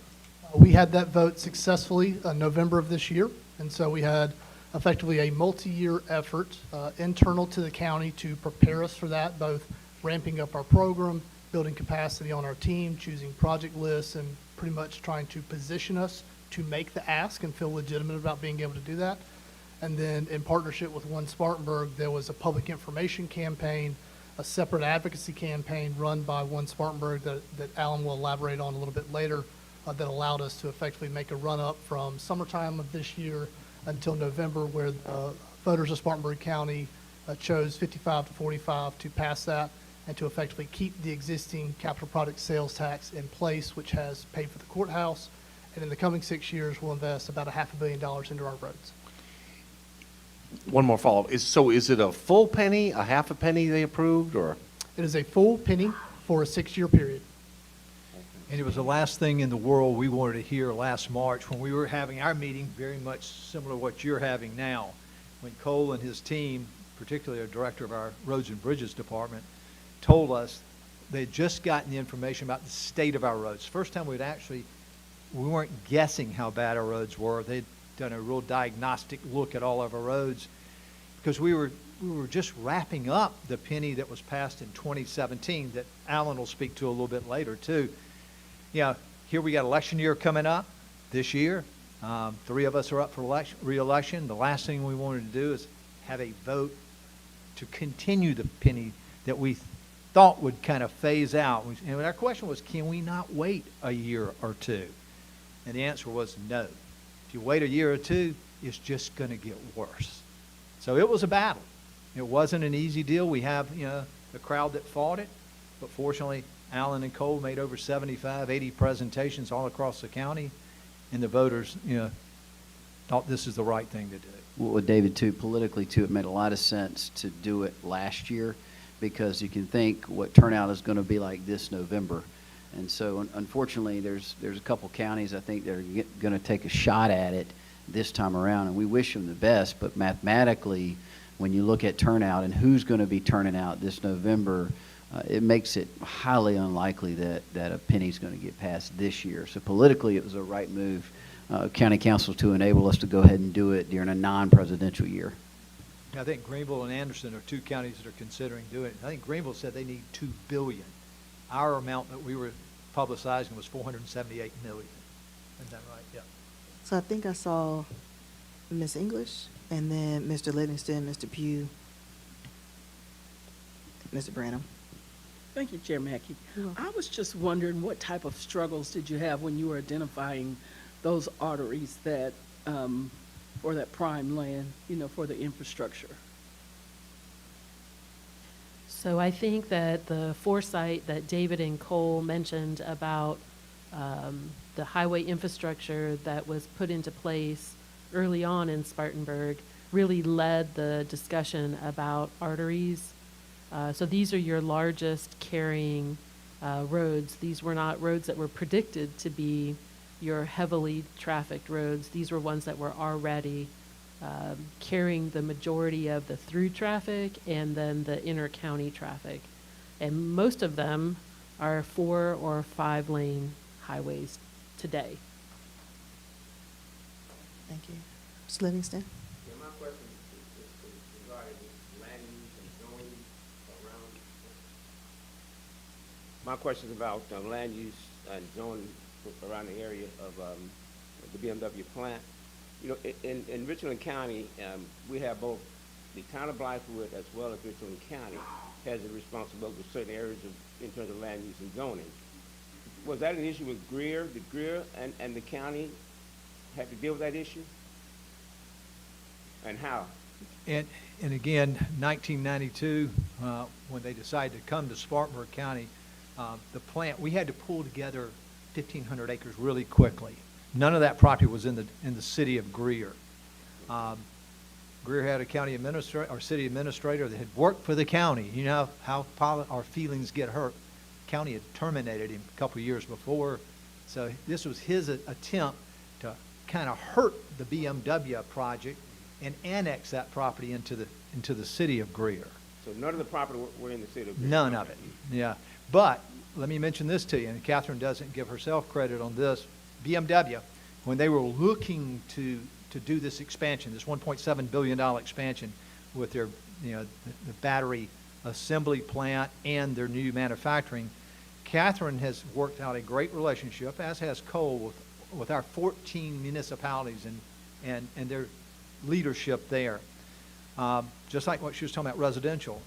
We had that vote successfully in November of this year, and so we had effectively a multi-year effort internal to the county to prepare us for that, both ramping up our program, building capacity on our team, choosing project lists, and pretty much trying to position us to make the ask and feel legitimate about being able to do that. And then in partnership with One Spartanburg, there was a public information campaign, a separate advocacy campaign run by One Spartanburg that Alan will elaborate on a little bit later, that allowed us to effectively make a run-up from summertime of this year until November, where voters of Spartanburg County chose 55 to 45 to pass that and to effectively keep the existing capital product sales tax in place, which has paid for the courthouse. And in the coming 6 years, we'll invest about $500 million into our roads. One more follow-up. Is it a full penny, a half a penny they approved, or? It is a full penny for a 6-year period. And it was the last thing in the world we wanted to hear last March when we were having our meeting, very much similar to what you're having now, when Cole and his team, particularly our director of our Roads and Bridges Department, told us they'd just gotten the information about the state of our roads. First time we weren't guessing how bad our roads were. They'd done a real diagnostic look at all of our roads, because we were just wrapping up the penny that was passed in 2017 that Alan will speak to a little bit later too. Here we got election year coming up this year. 3 of us are up for re-election. The last thing we wanted to do is have a vote to continue the penny that we thought would kind of phase out. And our question was, can we not wait a year or two? And the answer was no. If you wait a year or two, it's just going to get worse. So it was a battle. It wasn't an easy deal. We have, the crowd that fought it, but fortunately, Allen and Cole made over 75, 80 presentations all across the county, and the voters, thought this is the right thing to do. Well, David, too, politically, too, it made a lot of sense to do it last year because you can think what turnout is going to be like this November. And so, unfortunately, there's a couple counties, I think, that are going to take a shot at it this time around, and we wish them the best. But mathematically, when you look at turnout and who's going to be turning out this November, it makes it highly unlikely that a penny's going to get passed this year. So politically, it was a right move, county council, to enable us to go ahead and do it during a non-presidential year. I think Greenville and Anderson are two counties that are considering doing it. I think Greenville said they need $2 billion. Our amount that we were publicizing was $478 million. Isn't that right? Yeah. So I think I saw Ms. English, and then Mr. Livingston, Mr. Pugh, Mr. Branham. Thank you, Chair Mackey. You're welcome. I was just wondering what type of struggles did you have when you were identifying those arteries that, for that prime land, for the infrastructure? So I think that the foresight that David and Cole mentioned about the highway infrastructure that was put into place early on in Spartanburg really led the discussion about arteries. So these are your largest carrying roads. These were not roads that were predicted to be your heavily trafficked roads. These were ones that were already carrying the majority of the through traffic and then the inter-county traffic. And most of them are 4 or 5 lane highways today. Thank you. Mr. Livingston? Yeah, my question is regarding land use and zoning around. My question is about land use and zoning around the area of the BMW plant. In Richland County, we have both the town of Blythewood as well as Richland County has a responsibility for certain areas in terms of land use and zoning. Was that an issue with Greer? Did Greer and the county have to deal with that issue? And how? And again, 1992, when they decided to come to Spartanburg County, the plant, we had to pull together 1,500 acres really quickly. None of that property was in the city of Greer. Greer had a county administrator or city administrator that had worked for the county. You know how our feelings get hurt. County had terminated him a couple of years before, so this was his attempt to kind of hurt the BMW project and annex that property into the city of Greer. So none of the property were in the city of Greer? None of it, yeah. But let me mention this to you, and Catherine doesn't give herself credit on this. BMW, when they were looking to do this expansion, this $1.7 billion expansion with their, the battery assembly plant and their new manufacturing, Catherine has worked out a great relationship, as has Cole, with our 14 municipalities and their leadership there. Just like what she was talking about residential,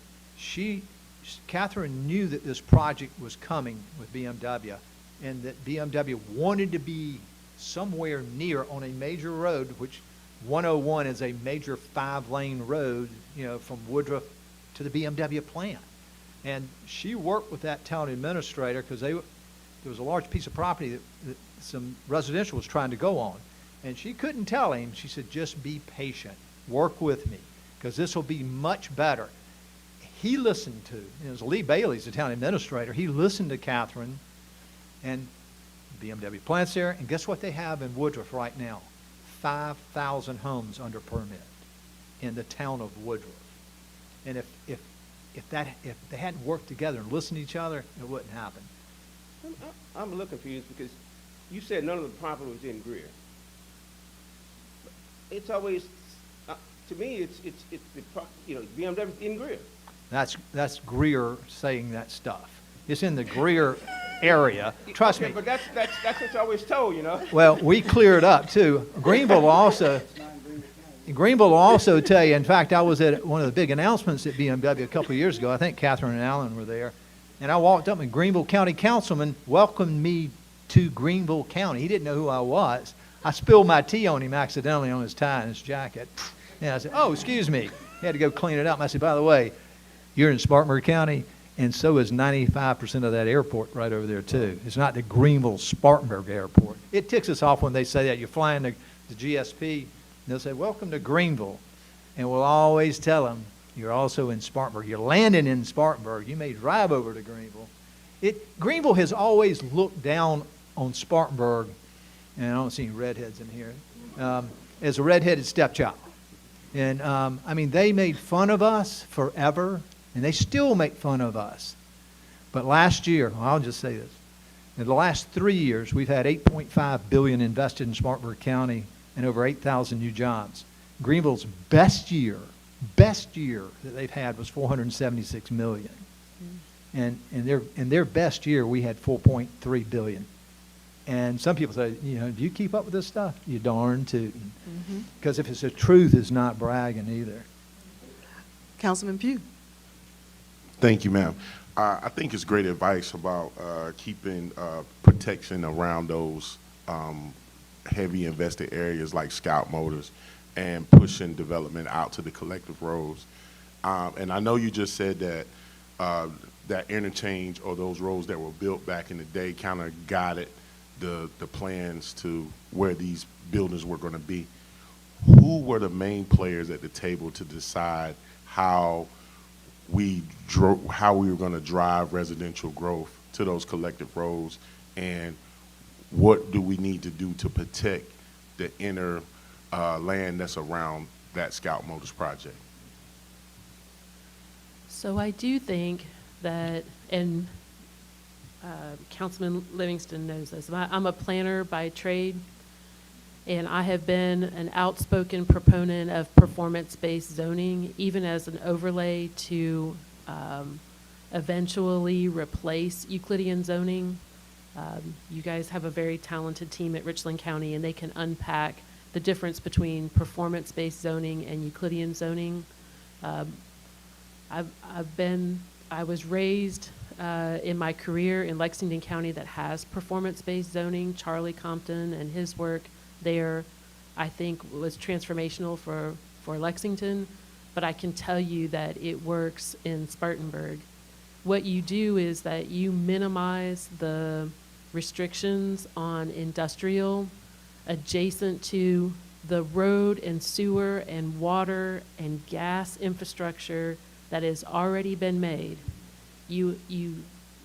Catherine knew that this project was coming with BMW and that BMW wanted to be somewhere near on a major road, which 101 is a major 5-lane road, from Woodruff to the BMW plant. And she worked with that town administrator because there was a large piece of property that some residential was trying to go on. And she couldn't tell him. She said, just be patient. Work with me because this will be much better. He listened to, it was Lee Bailey's the town administrator. He listened to Catherine and BMW plants there. And guess what they have in Woodruff right now? 5,000 homes under permit in the town of Woodruff. And if they hadn't worked together and listened to each other, it wouldn't happen. I'm a little confused because you said none of the property was in Greer. It's always, to me, it's BMW in Greer. That's Greer saying that stuff. It's in the Greer area. Trust Okay, me. but that's what you always told, Well, we clear it up too. Greenville will also tell you. In fact, I was at one of the big announcements at BMW a couple of years ago. I think Catherine and Alan were there, and I walked up and Greenville County Councilman welcomed me to Greenville County. He didn't know who I was. I spilled my tea on him accidentally on his tie and his jacket, and I said, "Oh, excuse me." He had to go clean it up. And I said, "By the way, you're in Spartanburg County, And so is 95% of that airport right over there, too. It's not the Greenville-Spartanburg airport. It ticks us off when they say that. You're flying the GSP, and they'll say, welcome to Greenville. And we'll always tell them, you're also in Spartanburg. You're landing in Spartanburg. You may drive over to Greenville. Greenville has always looked down on Spartanburg, and I don't see any redheads in here, as a redheaded stepchild. And, I mean, they made fun of us forever, and they still make fun of us. But last year, well, I'll just say this. In the last 3 years, we've had $8.5 billion invested in Spartanburg County and over 8,000 new jobs. Greenville's best year that they've had was $476 million. And in their best year, we had $4.3 billion. And some people say, you know, do you keep up with this stuff? You darn tootin'. Because if it's the truth, it's not bragging either. Councilman Pugh. Thank you, ma'am. I think it's great advice about keeping protection around those heavy invested areas like Scout Motors and pushing development out to the collective roads. And I know you just said that that interchange or those roads that were built back in the day kind of guided the plans to where these buildings were going to be. Who were the main players at the table to decide how we were going to drive residential growth to those collective roads, and what do we need to do to protect the inner land that's around that Scout Motors project? So I do think that, and Councilman Livingston knows this, I'm a planner by trade, and I have been an outspoken proponent of performance-based zoning, even as an overlay to eventually replace Euclidean zoning. You guys have a very talented team at Richland County, and they can unpack the difference between performance-based zoning and Euclidean zoning. I was raised in my career in Lexington County that has performance-based zoning. Charlie Compton and his work there, I think, was transformational for Lexington, but I can tell you that it works in Spartanburg. What you do is that you minimize the restrictions on industrial adjacent to the road and sewer and water and gas infrastructure that has already been made. You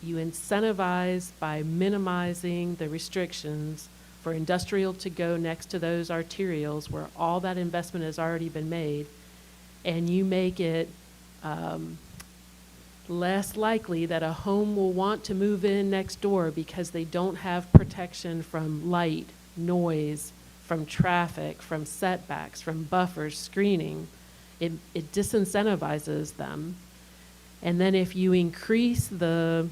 incentivize by minimizing the restrictions for industrial to go next to those arterials where all that investment has already been made, and you make it less likely that a home will want to move in next door because they don't have protection from light, noise, from traffic, from setbacks, from buffers, screening. It disincentivizes them. And then if you increase the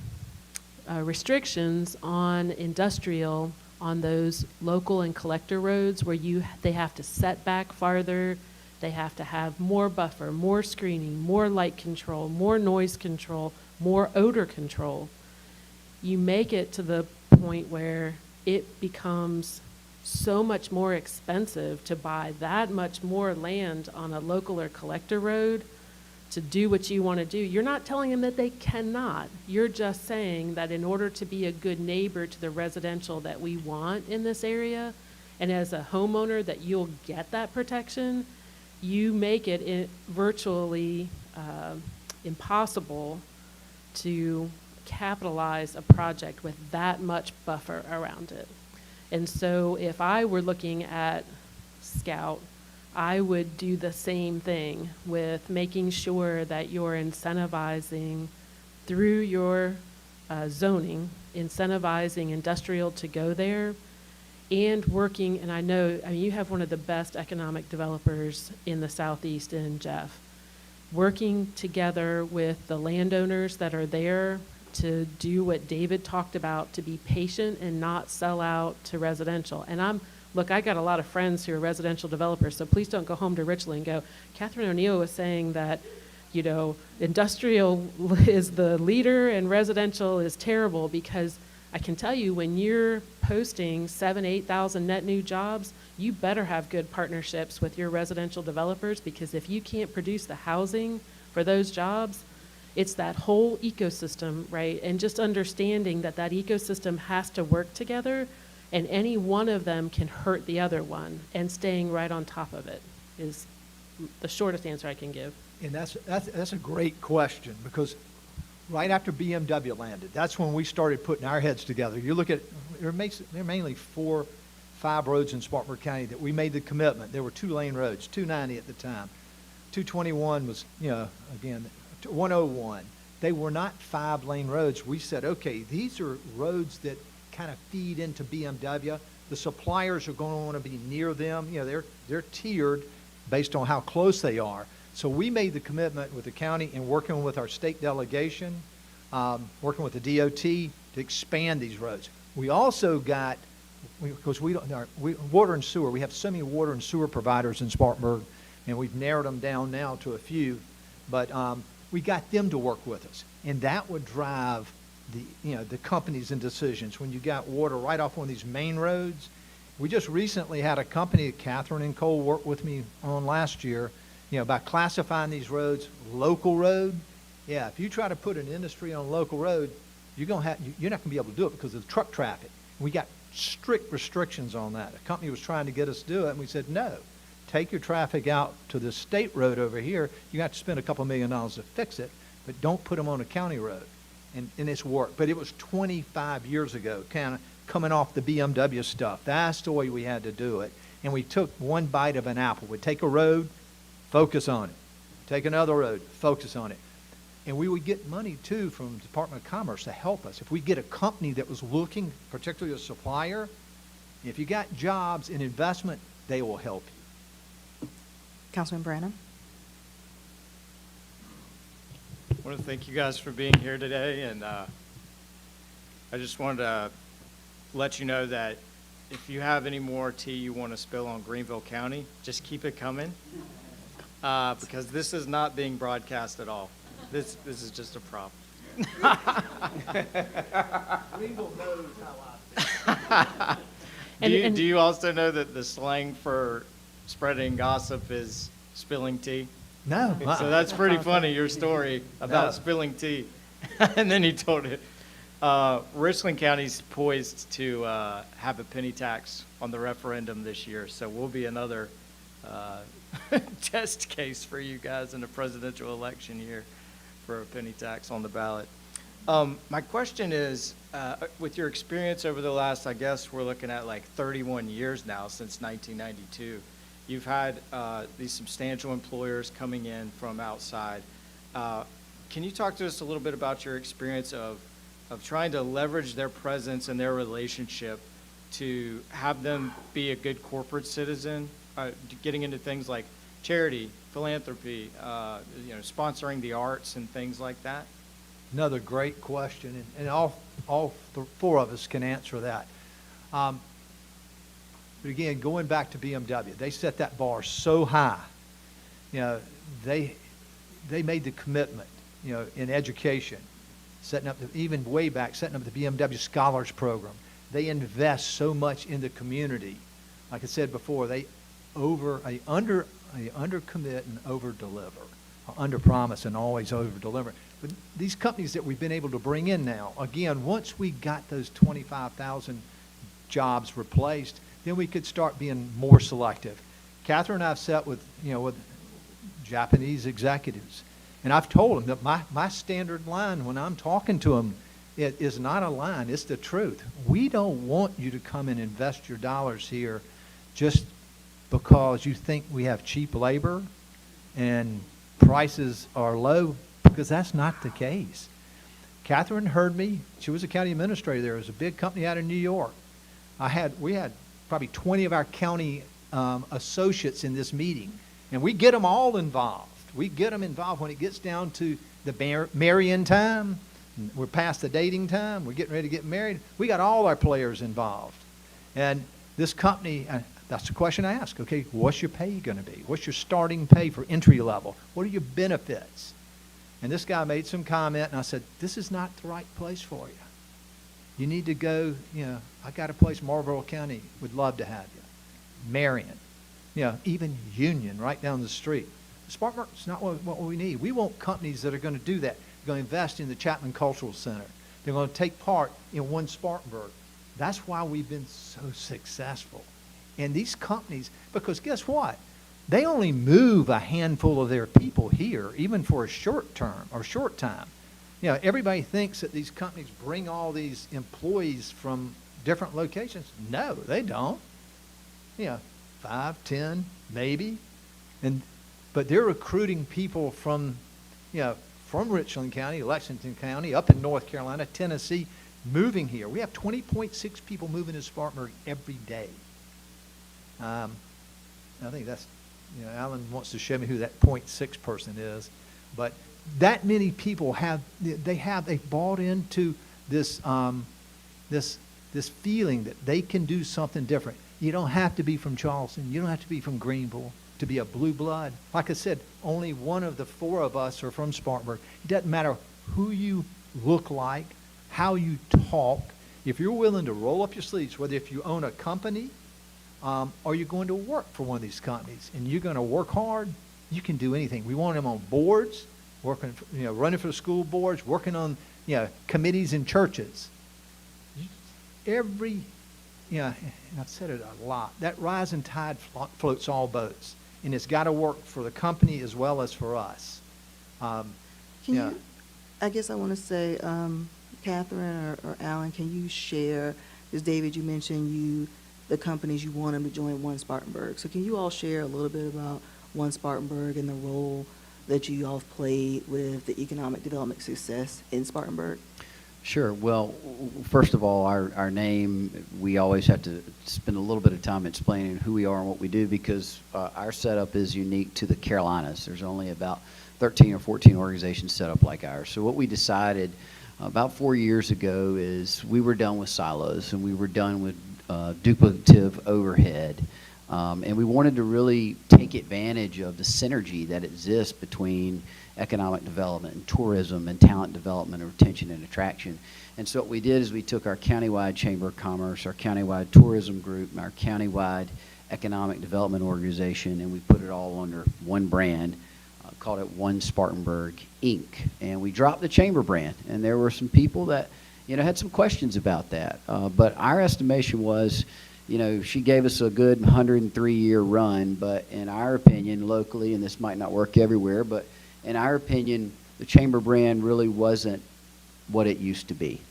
restrictions on industrial on those local and collector roads where they have to set back farther, they have to have more buffer, more screening, more light control, more noise control, more odor control, you make it to the point where it becomes so much more expensive to buy that much more land on a local or collector road to do what you want to do. You're not telling them that they cannot. You're just saying that in order to be a good neighbor to the residential that we want in this area, and as a homeowner that you'll get that protection, you make it virtually impossible to capitalize a project with that much buffer around it. And so if I were looking at Scout, I would do the same thing with making sure that you're incentivizing through your zoning, incentivizing industrial to go there, and working, and I mean, you have one of the best economic developers in the Southeast in Jeff, working together with the landowners that are there to do what David talked about, to be patient and not sell out to residential. And look, I got a lot of friends who are residential developers, so please don't go home to Richland and go, Catherine O'Neill was saying that, you know, industrial is the leader and residential is terrible, because I can tell you when you're posting 7,000, 8,000 net new jobs, you better have good partnerships with your residential developers, because if you can't produce the housing for those jobs, it's that whole ecosystem, right? And just understanding that that ecosystem has to work together, and any one of them can hurt the other one, and staying right on top of it is the shortest answer I can give. And that's a great question, because right after BMW landed, that's when we started putting our heads together. You look at, there are mainly 4, 5 roads in Spartanburg County that we made the commitment. There were 2-lane roads, 290 at the time. 221 was, again, 101. They were not 5-lane roads. We said, okay, these are roads that kind of feed into BMW. The suppliers are going to want to be near them. They're tiered based on how close they are. So we made the commitment with the county and working with our state delegation, working with the DOT to expand these roads. We also got, because water and sewer, we have so many water and sewer providers in Spartanburg, and we've narrowed them down now to a few, but we got them to work with us. And that would drive the companies and decisions. When you got water right off one of these main roads, we just recently had a company that Catherine and Cole worked with me on last year, by classifying these roads local road. Yeah, if you try to put an industry on a local road, you're not going to be able to do it because of the truck traffic. We got strict restrictions on that. A company was trying to get us to do it, and we said, no, take your traffic out to the state road over here. You have to spend a couple $1 million to fix it, but don't put them on a county road. And it's worked. But it was 25 years ago, kind of coming off the BMW stuff. That's the way we had to do it. And we took one bite of an apple. We'd take a road, focus on it. Take another road, focus on it. And we would get money, too, from the Department of Commerce to help us. If we get a company that was looking, particularly a supplier, if you got jobs and investment, they will help you. Councilman Branham? I want to thank you guys for being here today, and I just wanted to let you know that if you have any more tea you want to spill on Greenville County, just keep it coming, because this is not being broadcast at all. This is just a prop. Greenville knows how I feel. Do you also know that the slang for spreading gossip is spilling tea? No. So that's pretty funny, your story about spilling tea. And then he told it. Richland County's poised to have a penny tax on the referendum this year, so we'll be another test case for you guys in the presidential election year for a penny tax on the ballot. My question is, with your experience over the last, I guess we're looking at like 31 years now since 1992, you've had these substantial employers coming in from outside. Can you talk to us a little bit about your experience of trying to leverage their presence and their relationship to have them be a good corporate citizen, getting into things like charity, philanthropy, sponsoring the arts and things like that? Another great question, and all 4 of us can answer that. But again, going back to BMW, they set that bar so high. They made the commitment, in education, setting up even way back, setting up the BMW Scholars Program. They invest so much in the community. Like I said before, they under commit and over deliver, under promise and always over deliver. But these companies that we've been able to bring in now, again, once we got those 25,000 jobs replaced, then we could start being more selective. Catherine and I have sat with Japanese executives, and I've told them that my standard line when I'm talking to them is not a line, it's the truth. We don't want you to come and invest your dollars here just because you think we have cheap labor and prices are low, because that's not the case. Catherine heard me. She was a county administrator there. It was a big company out of New York. We had probably 20 of our county associates in this meeting, and we get them all involved. We get them involved when it gets down to the marrying time. We're past the dating time. We're getting ready to get married. We got all our players involved. And this company, that's the question I ask. Okay, what's your pay going to be? What's your starting pay for entry level? What are your benefits? And this guy made some comment, and I said, this is not the right place for you. You need to go, I got a place, Marlboro County, would love to have you. Marion, even Union right down the street. Spartanburg is not what we need. We want companies that are going to do that. going to invest in the Chapman Cultural Center. They're going to take part in One Spartanburg. That's why we've been so successful. And these companies, because guess what? They only move a handful of their people here, even for a short term or short time. You know, everybody thinks that these companies bring all these employees from different locations. No, they don't. You know, 5, 10, maybe. But they're recruiting people from, you know, from Richland County, Lexington County, up in North Carolina, Tennessee, moving here. We have 20.6 people moving to Spartanburg every day. I think that's, you know, Alan wants to show me who that 0.6 person is, but that many people they've bought into this this feeling that they can do something different. You don't have to be from Charleston. You don't have to be from Greenville to be a blue blood. Like I said, only one of the 4 of us are from Spartanburg. It doesn't matter who you look like, how you talk. If you're willing to roll up your sleeves, whether if you own a company or you're going to work for one of these companies and you're going to work hard, you can do anything. We want them on boards, working, you know, running for the school boards, working on, you know, committees in churches. You know, and I've said it a lot, that rising tide floats all boats. And it's got to work for the company as well as for us. Can yeah. you, I guess I want to say, Catherine or Alan, can you share, because David, you mentioned the companies you want them to join One Spartanburg. So can you all share a little bit about One Spartanburg and the role that you all have played with the economic development success in Spartanburg? Sure. Well, first of all, our name, we always have to spend a little bit of time explaining who we are and what we do, because our setup is unique to the Carolinas. There's only about 13 or 14 organizations set up like ours. So what we decided about 4 years ago is we were done with silos and we were done with duplicative overhead. And we wanted to really take advantage of the synergy that exists between economic development and tourism and talent development and retention and attraction. And so what we did is we took our countywide Chamber of Commerce, our countywide tourism group, and our countywide economic development organization, and we put it all under one brand, called it One Spartanburg, Inc. And we dropped the Chamber brand. And there were some people that, you know, had some questions about that. But our estimation was, you know, she gave us a good 103-year run, but in our opinion, locally, and this might not work everywhere, but in our opinion, the Chamber brand really wasn't what it used to be.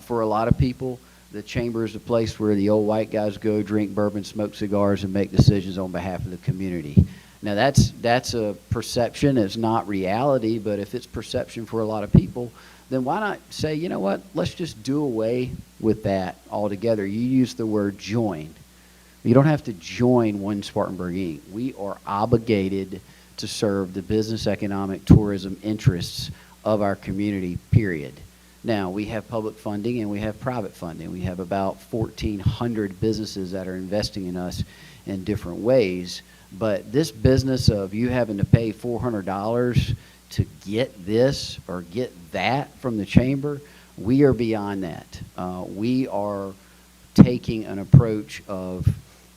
For a lot of people, the Chamber is a place where the old white guys go drink bourbon, smoke cigars, and make decisions on behalf of the community. Now, that's a perception. It's not reality, but if it's perception for a lot of people, then why not say, you know what, let's just do away with that altogether. You use the word join. You don't have to join One Spartanburg, Inc. We are obligated to serve the business, economic, tourism interests of our community, period. Now, we have public funding and we have private funding. We have about 1,400 businesses that are investing in us in different ways. But this business of you having to pay $400 to get this or get that from the Chamber, we are beyond that. We are taking an approach of,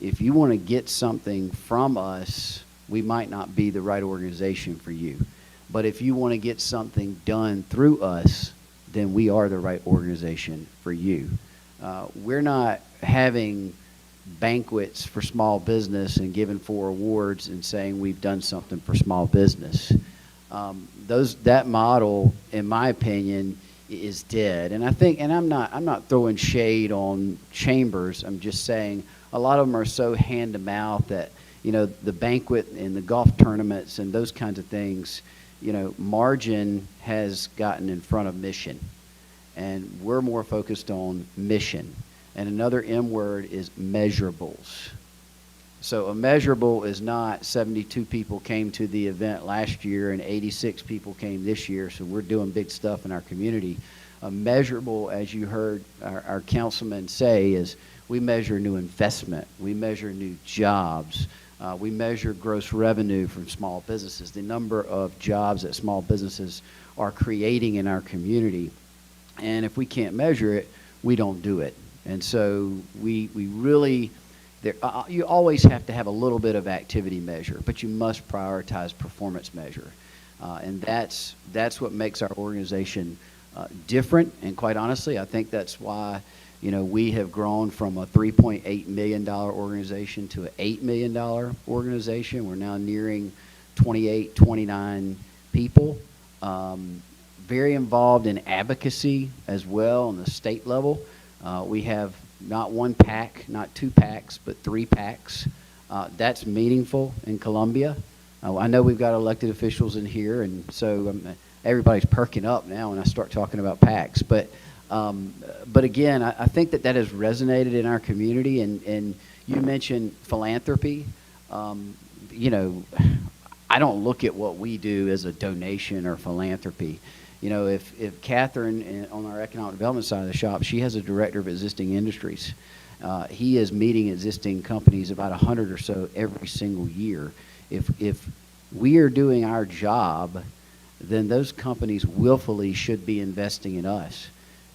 if you want to get something from us, we might not be the right organization for you. But if you want to get something done through us, then we are the right organization for you. We're not having banquets for small business and giving 4 awards and saying we've done something for small business. That model, in my opinion, is dead. And I think, and I'm not throwing shade on chambers. I'm just saying a lot of them are so hand to mouth that, you know, the banquet and the golf tournaments and those kinds of things, you know, margin has gotten in front of mission. And we're more focused on mission. And another M word is measurables. So a measurable is not 72 people came to the event last year and 86 people came this year, so we're doing big stuff in our community. A measurable, as you heard our councilman say, is we measure new investment, we measure new jobs, we measure gross revenue from small businesses, the number of jobs that small businesses are creating in our community. And if we can't measure it, we don't do it. And so we really, you always have to have a little bit of activity measure, but you must prioritize performance measure. And that's what makes our organization different. And quite honestly, I think that's why, we have grown from a $3.8 million organization to an $8 million organization. We're now nearing 28, 29 people. Very involved in advocacy as well on the state level. We have not one PAC, not two PACs, but three PACs. That's meaningful in Columbia. I know we've got elected officials in here, and so everybody's perking up now when I start talking about PACs. But again, I think that has resonated in our community. And you mentioned philanthropy. I don't look at what we do as a donation or philanthropy. If Catherine on our economic development side of the shop, she has a director of existing industries. He is meeting existing companies about 100 or so every single year. If we are doing our job, then those companies willfully should be investing in us,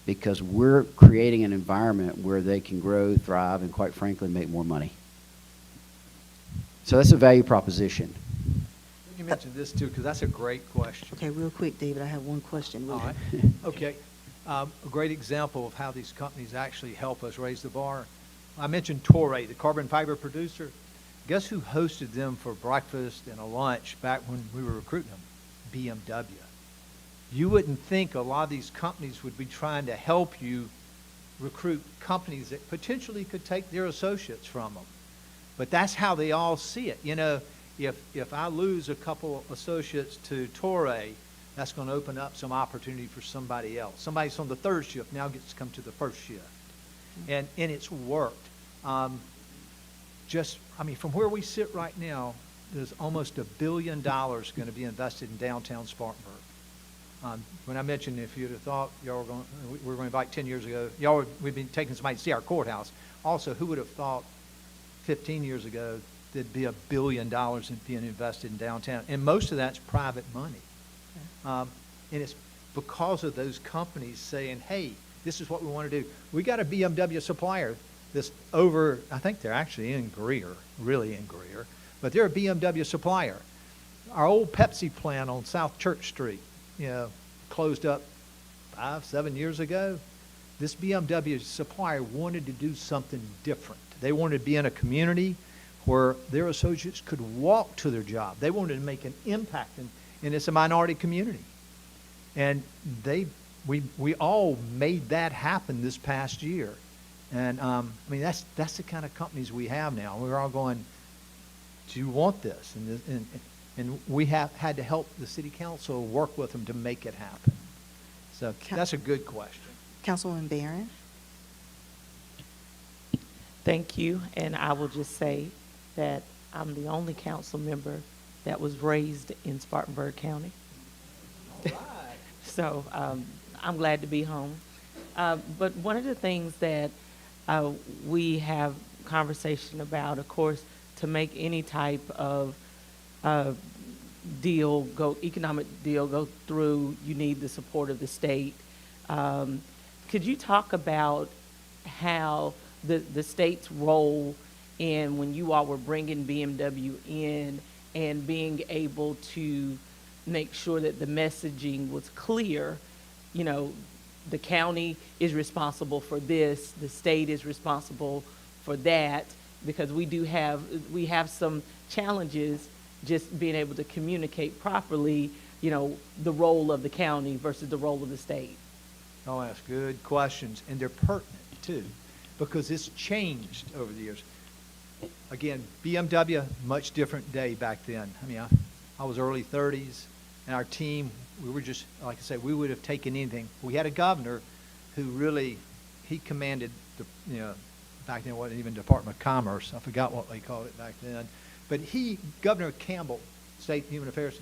because we're creating an environment where they can grow, thrive, and quite frankly, make more money. So that's a value proposition. You mentioned this too, because that's a great question. Okay, real quick, David, I have one question. All right. Okay. A great example of how these companies actually help us raise the bar. I mentioned Toray, the carbon fiber producer. Guess who hosted them for breakfast and a lunch back when we were recruiting them? BMW. You wouldn't think a lot of these companies would be trying to help you recruit companies that potentially could take their associates from them. But that's how they all see it. If I lose a couple associates to Toray, that's going to open up some opportunity for somebody else. Somebody's on the third shift now gets to come to the first shift. And it's worked. From where we sit right now, there's almost $1 billion going to be invested in downtown Spartanburg. When I mentioned, if you'd have thought we were going to invite 10 years ago, we've been taking somebody to see our courthouse. Also, who would have thought 15 years ago there'd be $1 billion being invested in downtown? And most of that's private money. And it's because of those companies saying, hey, this is what we want to do. We got a BMW supplier that's over, I think they're actually in Greer, really in Greer, but they're a BMW supplier. Our old Pepsi plant on South Church Street, closed up 5-7 years ago. This BMW supplier wanted to do something different. They wanted to be in a community where their associates could walk to their job. They wanted to make an impact, and it's a minority community. And we all made that happen this past year. And that's the kind of companies we have now. We're all going, do you want this? And we have had to help the city council work with them to make it happen. So that's a good question. Councilwoman Barron? Thank you, and I will just say that I'm the only council member that was raised in Spartanburg County. All right. So I'm glad to be home. But one of the things that we have conversation about, of course, to make any type of economic deal go through, you need the support of the state. Could you talk about how the state's role in when you all were bringing BMW in and being able to make sure that the messaging was clear? The county is responsible for this, the state is responsible for that, because we have some challenges just being able to communicate properly, the role of the county versus the role of the state. I'll ask good questions, and they're pertinent too, because it's changed over the years. Again, BMW, much different day back then. I was early 30s, and our team, we were just, like I said, we would have taken anything. We had a governor who really, he commanded back then it wasn't even Department of Commerce. I forgot what they called it back then. But Governor Campbell, State Human Affairs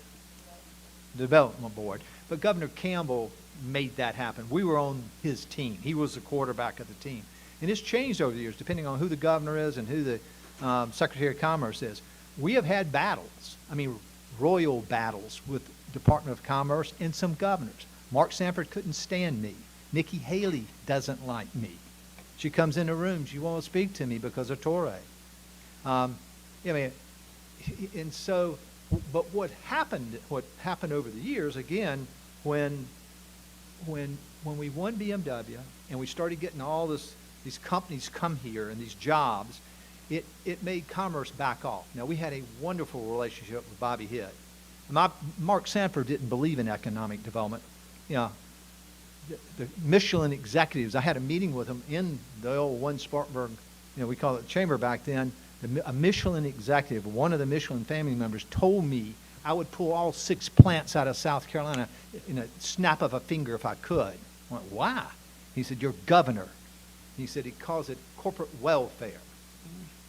Development Board, but Governor Campbell made that happen. We were on his team. He was the quarterback of the team. And it's changed over the years, depending on who the governor is and who the Secretary of Commerce is. We have had battles, royal battles with Department of Commerce and some governors. Mark Sanford couldn't stand me. Nikki Haley doesn't like me. She comes in the room, she won't speak to me because of Toray. And so But what happened over the years, again, when we won BMW and we started getting all these companies come here and these jobs, it made commerce back off. Now, we had a wonderful relationship with Bobby Hitt. Mark Sanford didn't believe in economic development. You know, the Michelin executives, I had a meeting with them in the old One Spartanburg, we call it chamber back then. A Michelin executive, one of the Michelin family members, told me I would pull all 6 plants out of South Carolina in a snap of a finger if I could. I went, why? He said, you're governor. He said he calls it corporate welfare.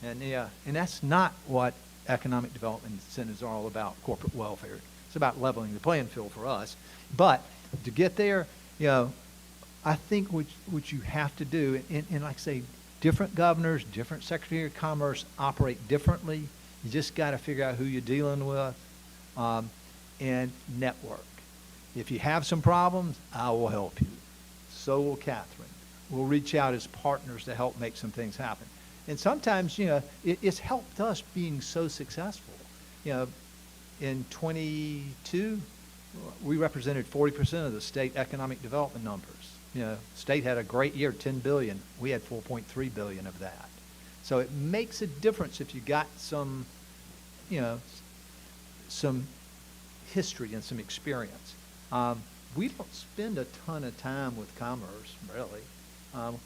And that's not what economic development incentives are all about, corporate welfare. It's about leveling the playing field for us. But to get there, I think what you have to do, and like I say, different governors, different Secretary of Commerce operate differently. You just got to figure out who you're dealing with and network. If you have some problems, I will help you. So will Catherine. We'll reach out as partners to help make some things happen. And sometimes, it's helped us being so successful. In 22, we represented 40% of the state economic development numbers. State had a great year, 10 billion. We had 4.3 billion of that. So it makes a difference if you got some history and some experience. We don't spend a ton of time with commerce, really.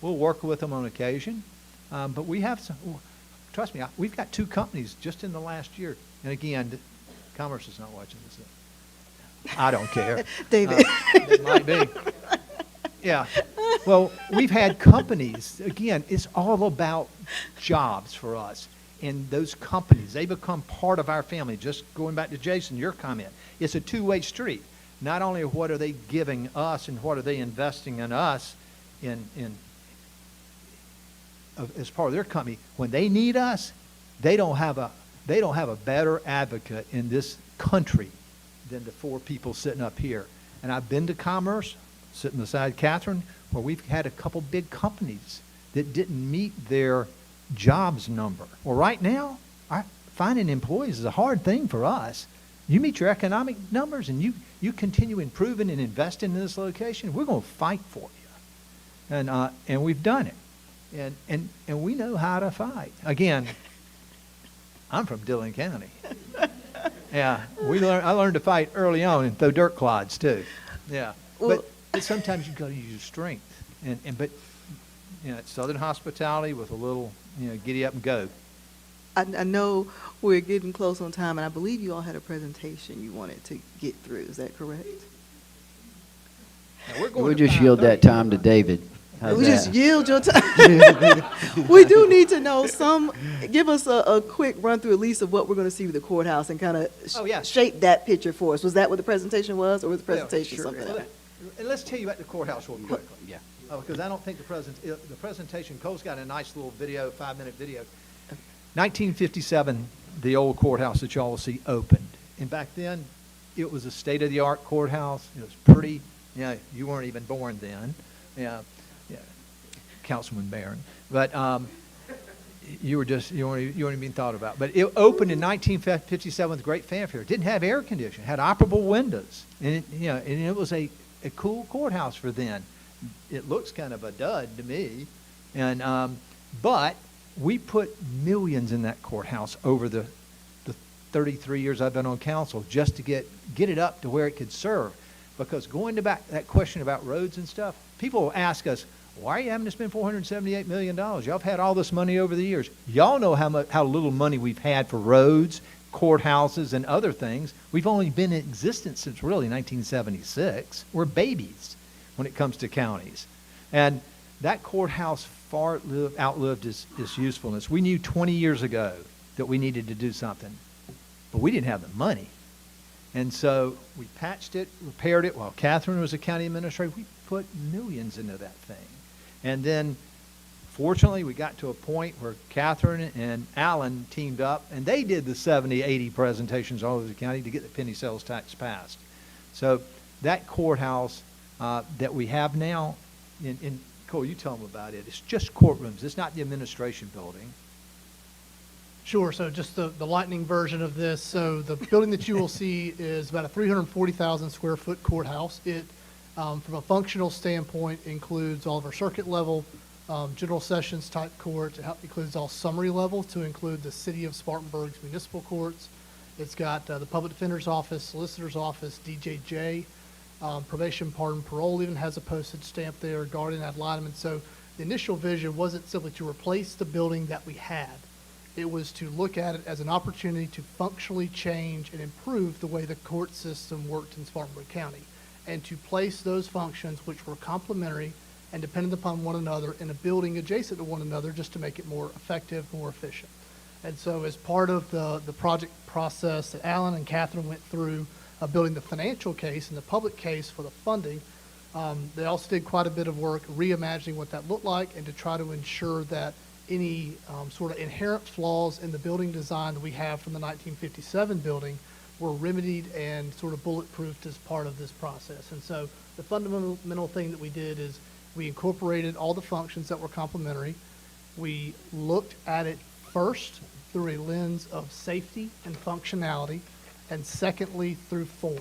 We'll work with them on occasion, but we have some. Trust me, we've got 2 companies just in the last year. And again, commerce is not watching this. I don't care. David. It might be. Yeah. Well, we've had companies. Again, it's all about jobs for us. And those companies, they become part of our family. Just going back to Jason, your comment, it's a two-way street. Not only what are they giving us and what are they investing in us as part of their company, when they need us, they don't have a better advocate in this country than the 4 people sitting up here. And I've been to commerce, sitting beside Catherine, where we've had a couple big companies that didn't meet their jobs number. Well, right now, finding employees is a hard thing for us. You meet your economic numbers and you continue improving and investing in this location, we're going to fight for you. And we've done it. And we know how to fight. Again, I'm from Dillon County. Yeah, I learned to fight early on and throw dirt clods too. Yeah, Well, but sometimes you've got to use your strength. But it's Southern hospitality with a little giddy up and go. I know we're getting close on time, and I believe you all had a presentation you wanted to get through. Is that correct? Now, we're going We'll to just yield that 5:30. time to David. How's We that? just yield your time. We do need to know give us a quick run through at least of what we're going to see with the courthouse and kind of Oh, yes. shape that picture for us. Was that what the presentation was, or was the Yeah, presentation sure. something Well, else? and let's tell you about the courthouse real quickly. Yeah. Because I don't think the presentation, Cole's got a nice little video, 5-minute video. 1957, the old courthouse that y'all will see opened. And back then, it was a state-of-the-art courthouse. It was pretty, you weren't even born then. Yeah, Councilman Barron. But you weren't even thought about. But it opened in 1957 with great fanfare. It didn't have air conditioning. It had operable windows. And it was a cool courthouse for then. It looks kind of a dud to me. But we put millions in that courthouse over the 33 years I've been on council just to get it up to where it could serve. Because going to back that question about roads and stuff, people ask us, why are you having to spend $478 million? Y'all have had all this money over the years. Y'all know how little money we've had for roads, courthouses, and other things. We've only been in existence since really 1976. We're babies when it comes to counties. And that courthouse far outlived its usefulness. We knew 20 years ago that we needed to do something, but we didn't have the money. And so we patched it, repaired it while Catherine was a county administrator. We put millions into that thing. And then, fortunately, we got to a point where Catherine and Alan teamed up, and they did the 70, 80 presentations all over the county to get the penny sales tax passed. So that courthouse that we have now, in Cole, you tell them about it. It's just courtrooms. It's not the administration building. Sure. So just the lightning version of this. So the building that you will see is about a 340,000 square foot courthouse. It, from a functional standpoint, includes all of our circuit level, general sessions type courts. It includes all summary level to include the city of Spartanburg's municipal courts. It's got the public defender's office, solicitor's office, DJJ, probation, pardon, parole even has a postage stamp there, guardian ad litem. And so the initial vision wasn't simply to replace the building that we had. It was to look at it as an opportunity to functionally change and improve the way the court system worked in Spartanburg County, and to place those functions which were complementary and dependent upon one another in a building adjacent to one another just to make it more effective, more efficient. And so as part of the project process that Alan and Catherine went through, building the financial case and the public case for the funding, they also did quite a bit of work reimagining what that looked like and to try to ensure that any sort of inherent flaws in the building design that we have from the 1957 building were remedied and sort of bulletproofed as part of this process. And so the fundamental thing that we did is we incorporated all the functions that were complementary. We looked at it first through a lens of safety and functionality, and secondly through form,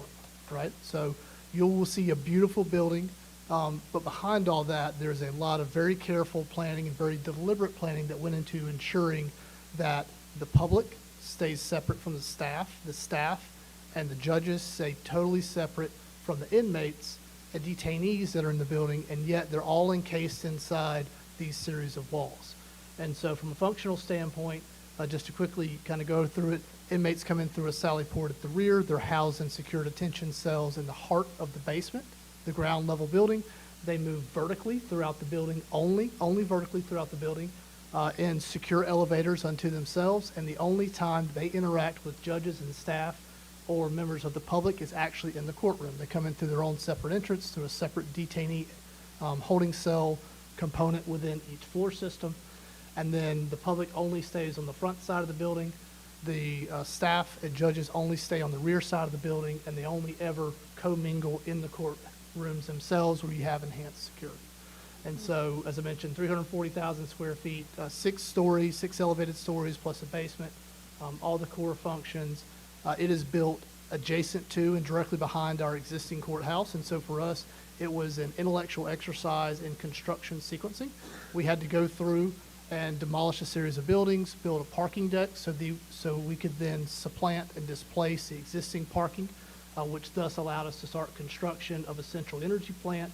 right? So you will see a beautiful building, but behind all that, there's a lot of very careful planning and very deliberate planning that went into ensuring that the public stays separate from the staff and the judges stay totally separate from the inmates and detainees that are in the building, and yet they're all encased inside these series of walls. And so from a functional standpoint, just to quickly kind of go through it, inmates come in through a sally port at the rear. They're housed in secure detention cells in the heart of the basement, the ground level building. They move vertically throughout the building, only vertically throughout the building, in secure elevators unto themselves. And the only time they interact with judges and staff or members of the public is actually in the courtroom. They come in through their own separate entrance, through a separate detainee holding cell component within each floor system. And then the public only stays on the front side of the building. The staff and judges only stay on the rear side of the building, and they only ever commingle in the courtrooms themselves where you have enhanced security. And so, as I mentioned, 340,000 square feet, 6 stories, 6 elevated stories plus a basement, all the core functions. It is built adjacent to and directly behind our existing courthouse. And so for us, it was an intellectual exercise in construction sequencing. We had to go through and demolish a series of buildings, build a parking deck so we could then supplant and displace the existing parking, which thus allowed us to start construction of a central energy plant,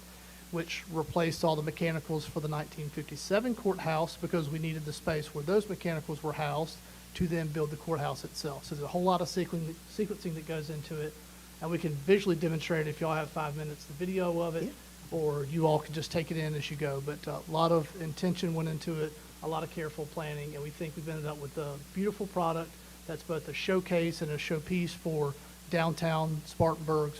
which replaced all the mechanicals for the 1957 courthouse because we needed the space where those mechanicals were housed to then build the courthouse itself. So there's a whole lot of sequencing that goes into it, and we can visually demonstrate, if y'all have 5 minutes, the video of it, or you all can just take it in as you go. But a lot of intention went into it, a lot of careful planning, and we think we've ended up with a beautiful product that's both a showcase and a showpiece for downtown Spartanburg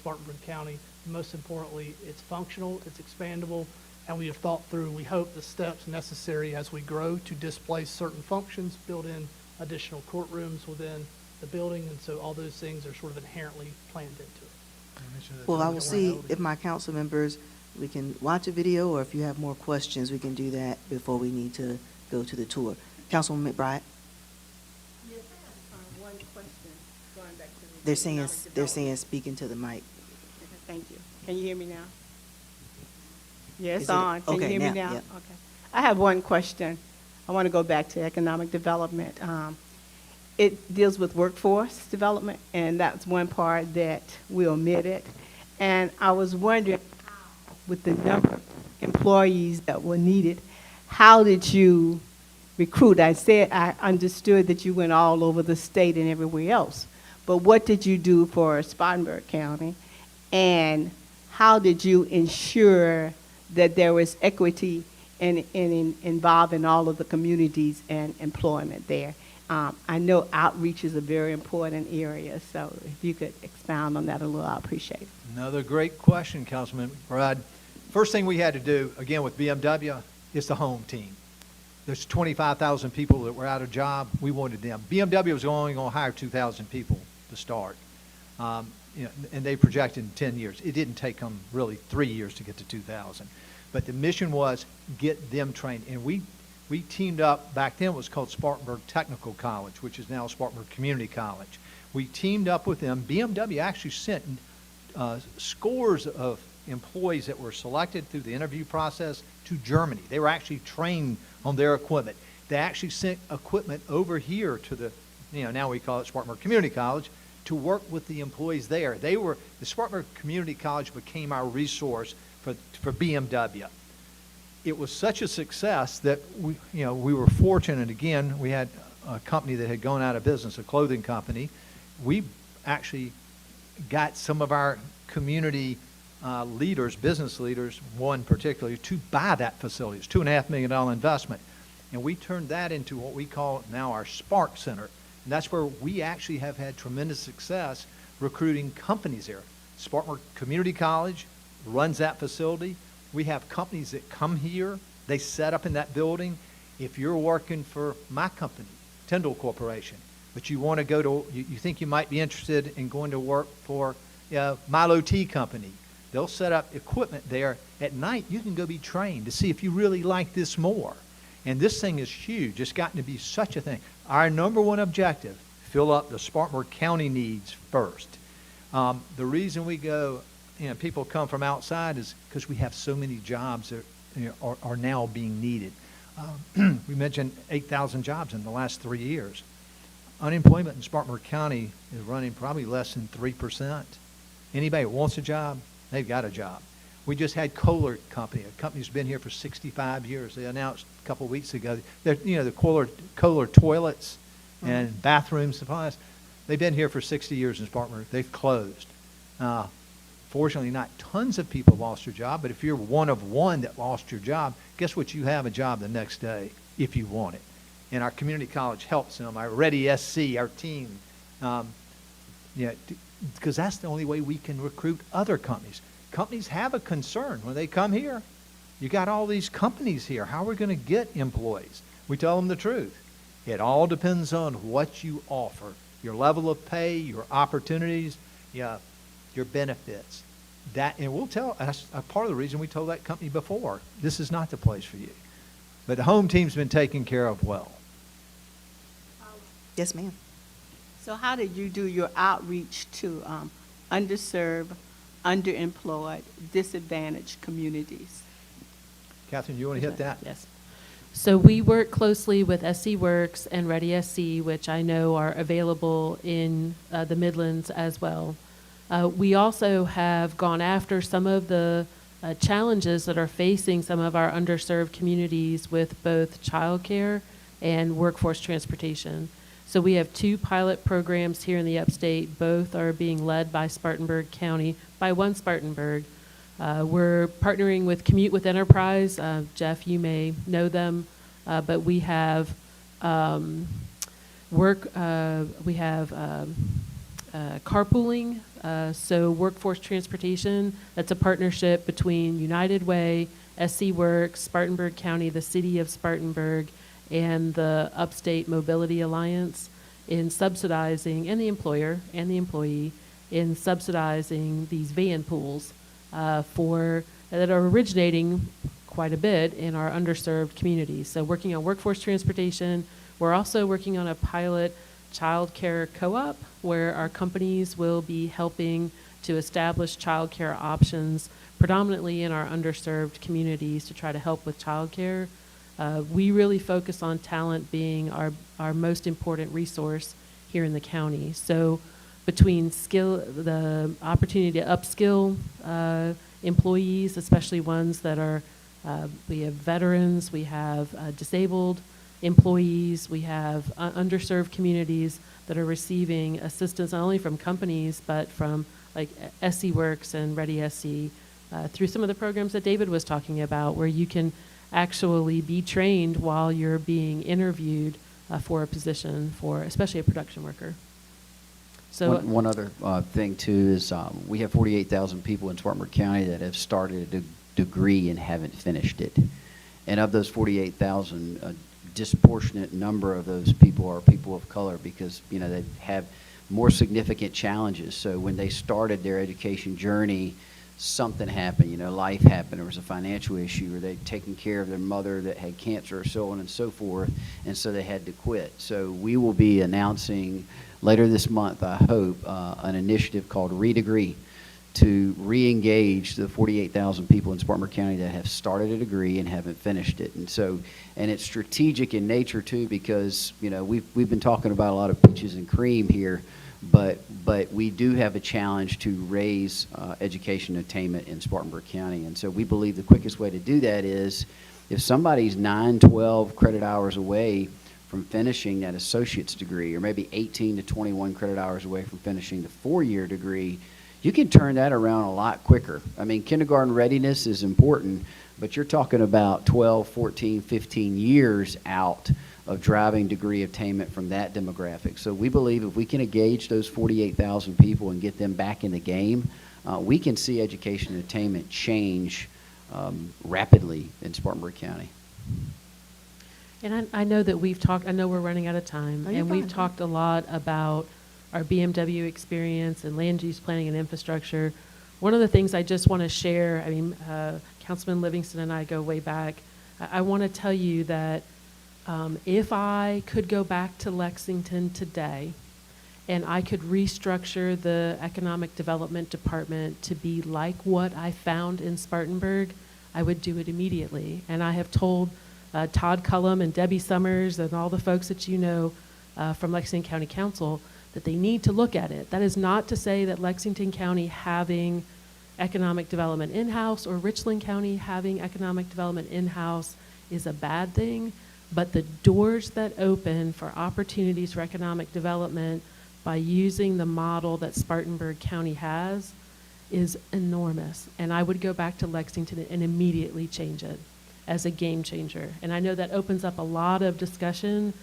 County. Most importantly, it's functional, it's expandable, and we have thought through, we hope, the steps necessary as we grow to displace certain functions, build in additional courtrooms within the building, and so all those things are sort of inherently planned into it. Well, I will see if my council members, we can watch a video, or if you have more questions, we can do that before we need to go to the tour. Councilwoman McBride? Yes, I have one question, going back to the They're saying, economic development. speaking to the mic. Thank you. Can you hear me now? Yeah, Is it's it- on. Can you okay, hear me now, now? yeah. Okay. I have one question. I want to go back to economic development. It deals with workforce development, and that's one part that we omitted. And I was wondering, with the number of employees that were needed, how did you recruit? I understood that you went all over the state and everywhere else, but what did you do for Spartanburg County? And how did you ensure that there was equity involved in all of the communities and employment there? I know outreach is a very important area, so if you could expound on that a little, I appreciate it. Another great question, Councilman McBride. First thing we had to do, again, with BMW, is the home team. There's 25,000 people that were out of job. We wanted them. BMW was only going to hire 2,000 people to start. And they projected in 10 years. It didn't take them really 3 years to get to 2,000. But the mission was get them trained. And we we teamed up, back then it was called Spartanburg Technical College, which is now Spartanburg Community College. We teamed up with them. BMW actually sent scores of employees that were selected through the interview process to Germany. They were actually trained on their equipment. They actually sent equipment over here to the, now we call it Spartanburg Community College, to work with the employees there. The Spartanburg Community College became our resource for BMW. It was such a success that we were fortunate. Again, we had a company that had gone out of business, a clothing company. We actually got some of our community leaders, business leaders, one particularly, to buy that facility. It's $2.5 million investment. And we turned that into what we call now our Spark Center. And that's where we actually have had tremendous success recruiting companies there. Spartanburg Community College runs that facility. We have companies that come here. They set up in that building. If you're working for my company, Tyndall Corporation, but you want to go to, you think you might be interested in going to work for Milo Tea Company, they'll set up equipment there. At night, you can go be trained to see if you really like this more. And this thing is huge. It's gotten to be such a thing. Our number one objective, fill up the Spartanburg County needs first. The reason we go, people come from outside is because we have so many jobs that are now being needed. We mentioned 8,000 jobs in the last 3 years. Unemployment in Spartanburg County is running probably less than 3%. Anybody who wants a job, they've got a job. We just had Kohler Company. A company's been here for 65 years. They announced a couple of weeks ago, the Kohler toilets and bathroom supplies. They've been here for 60 years in Spartanburg. They've closed. Fortunately, not tons of people lost their job, but if you're one of one that lost your job, guess what? You have a job the next day if you want it. And our community college helps them. Our Ready SC, our team, because that's the only way we can recruit other companies. Companies have a concern when they come here. You got all these companies here. How are we going to get employees? We tell them the truth. It all depends on what you offer, your level of pay, your opportunities, your benefits. And we'll tell, that's a part of the reason we told that company before, this is not the place for you. But the home team's been taken care of well. Yes, ma'am. So how did you do your outreach to underserved, underemployed, disadvantaged communities? Catherine, you want to hit that? Yes. So we work closely with SC Works and Ready SC, which I know are available in the Midlands as well. We also have gone after some of the challenges that are facing some of our underserved communities with both childcare and workforce transportation. So we have 2 pilot programs here in the upstate. Both are being led by Spartanburg County, by One Spartanburg. We're partnering with Commute with Enterprise. Jeff, you may know them, but we have carpooling, so workforce transportation. That's a partnership between United Way, SC Works, Spartanburg County, the city of Spartanburg, and the Upstate Mobility Alliance in subsidizing, and the employer and the employee, in subsidizing these van pools that are originating quite a bit in our underserved communities. So working on workforce transportation. We're also working on a pilot child care co-op where our companies will be helping to establish child care options predominantly in our underserved communities to try to help with child care. We really focus on talent being our most important resource here in the county. So between the opportunity to upskill employees, especially ones that are, we have veterans, we have disabled employees, we have underserved communities that are receiving assistance not only from companies but from like SC Works and Ready SC through some of the programs that David was talking about, where you can actually be trained while you're being interviewed for a position, for especially a production worker. So one other thing too is we have 48,000 people in Spartanburg County that have started a degree and haven't finished it. And of those 48,000, a disproportionate number of those people are people of color because, they have more significant challenges. So when they started their education journey, something happened, life happened, there was a financial issue, or they'd taken care of their mother that had cancer, or so on and so forth, and so they had to quit. So we will be announcing later this month, I hope, an initiative called Redegree to re-engage the 48,000 people in Spartanburg County that have started a degree and haven't finished it. And it's strategic in nature too, because we've been talking about a lot of peaches and cream here, but we do have a challenge to raise education attainment in Spartanburg County. And so we believe the quickest way to do that is if somebody's 9, 12 credit hours away from finishing that associate's degree, or maybe 18 to 21 credit hours away from finishing the 4-year degree, you can turn that around a lot quicker. I mean, kindergarten readiness is important, but you're talking about 12, 14, 15 years out of driving degree attainment from that demographic. So we believe if we can engage those 48,000 people and get them back in the game, we can see education attainment change rapidly in Spartanburg County. And I know that we've talked, I know we're running out of time, Oh, you're and we've fine. talked a lot about our BMW experience and land use planning and infrastructure. One of the things I just want to share, Councilman Livingston and I go way back. I want to tell you that if I could go back to Lexington today and I could restructure the Economic Development Department to be like what I found in Spartanburg, I would do it immediately. And I have told Todd Cullum and Debbie Summers and all the folks that you know from Lexington County Council that they need to look at it. That is not to say that Lexington County having economic development in-house or Richland County having economic development in-house is a bad thing, but the doors that open for opportunities for economic development by using the model that Spartanburg County has is enormous. And I would go back to Lexington and immediately change it as a game changer. And I know that opens up a lot of discussion.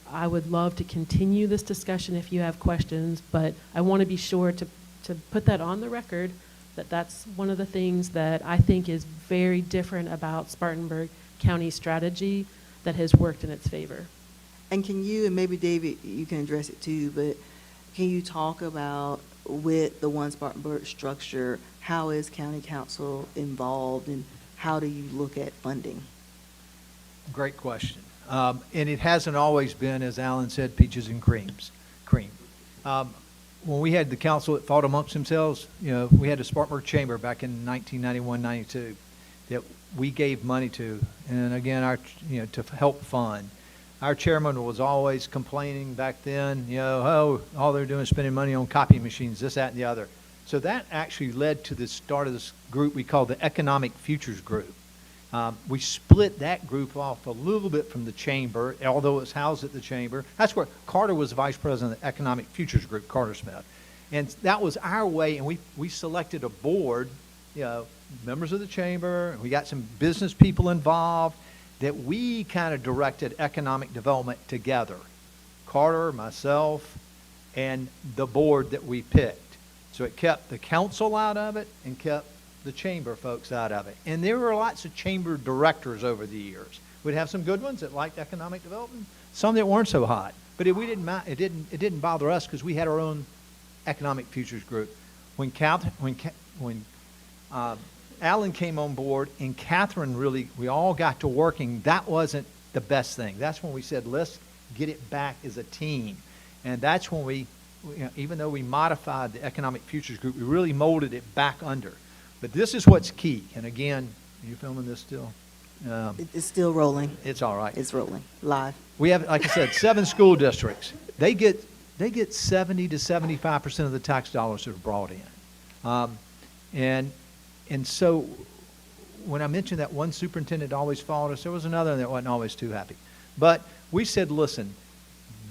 I would love to continue this discussion if you have questions, but I want to be sure to put that on the record, that that's one of the things that I think is very different about Spartanburg County strategy that has worked in its favor. And can you, and maybe David, you can address it too, but can you talk about with the One Spartanburg structure, how is county council involved and how do you look at funding? Great question. And it hasn't always been, as Alan said, peaches and cream. When we had the council that fought amongst themselves, we had the Spartanburg Chamber back in 1991, 92 that we gave money to, and again, to help fund. Our chairman was always complaining back then, all they're doing is spending money on copy machines, this, that, and the other. So that actually led to the start of this group we call the Economic Futures Group. We split that group off a little bit from the chamber, although it's housed at the chamber. That's where Carter was vice president of the Economic Futures Group, Carter Smith. And that was our way, and we selected a board, members of the chamber, and we got some business people involved, that we kind of directed economic development together. Carter, myself, and the board that we picked. So it kept the council out of it and kept the chamber folks out of it. And there were lots of chamber directors over the years. We'd have some good ones that liked economic development, some that weren't so hot. But it didn't bother us because we had our own economic futures group. When Alan came on board and Catherine we all got to working, that wasn't the best thing. That's when we said, let's get it back as a team. And that's when even though we modified the economic futures group, we really molded it back under. But this is what's key. And again, are you filming this still? It's still rolling. It's all right. It's rolling, live. We have, like I said, 7 school districts. They get 70 to 75% of the tax dollars that are brought in. And so when I mentioned that one superintendent always followed us, there was another that wasn't always too happy. But we said, listen,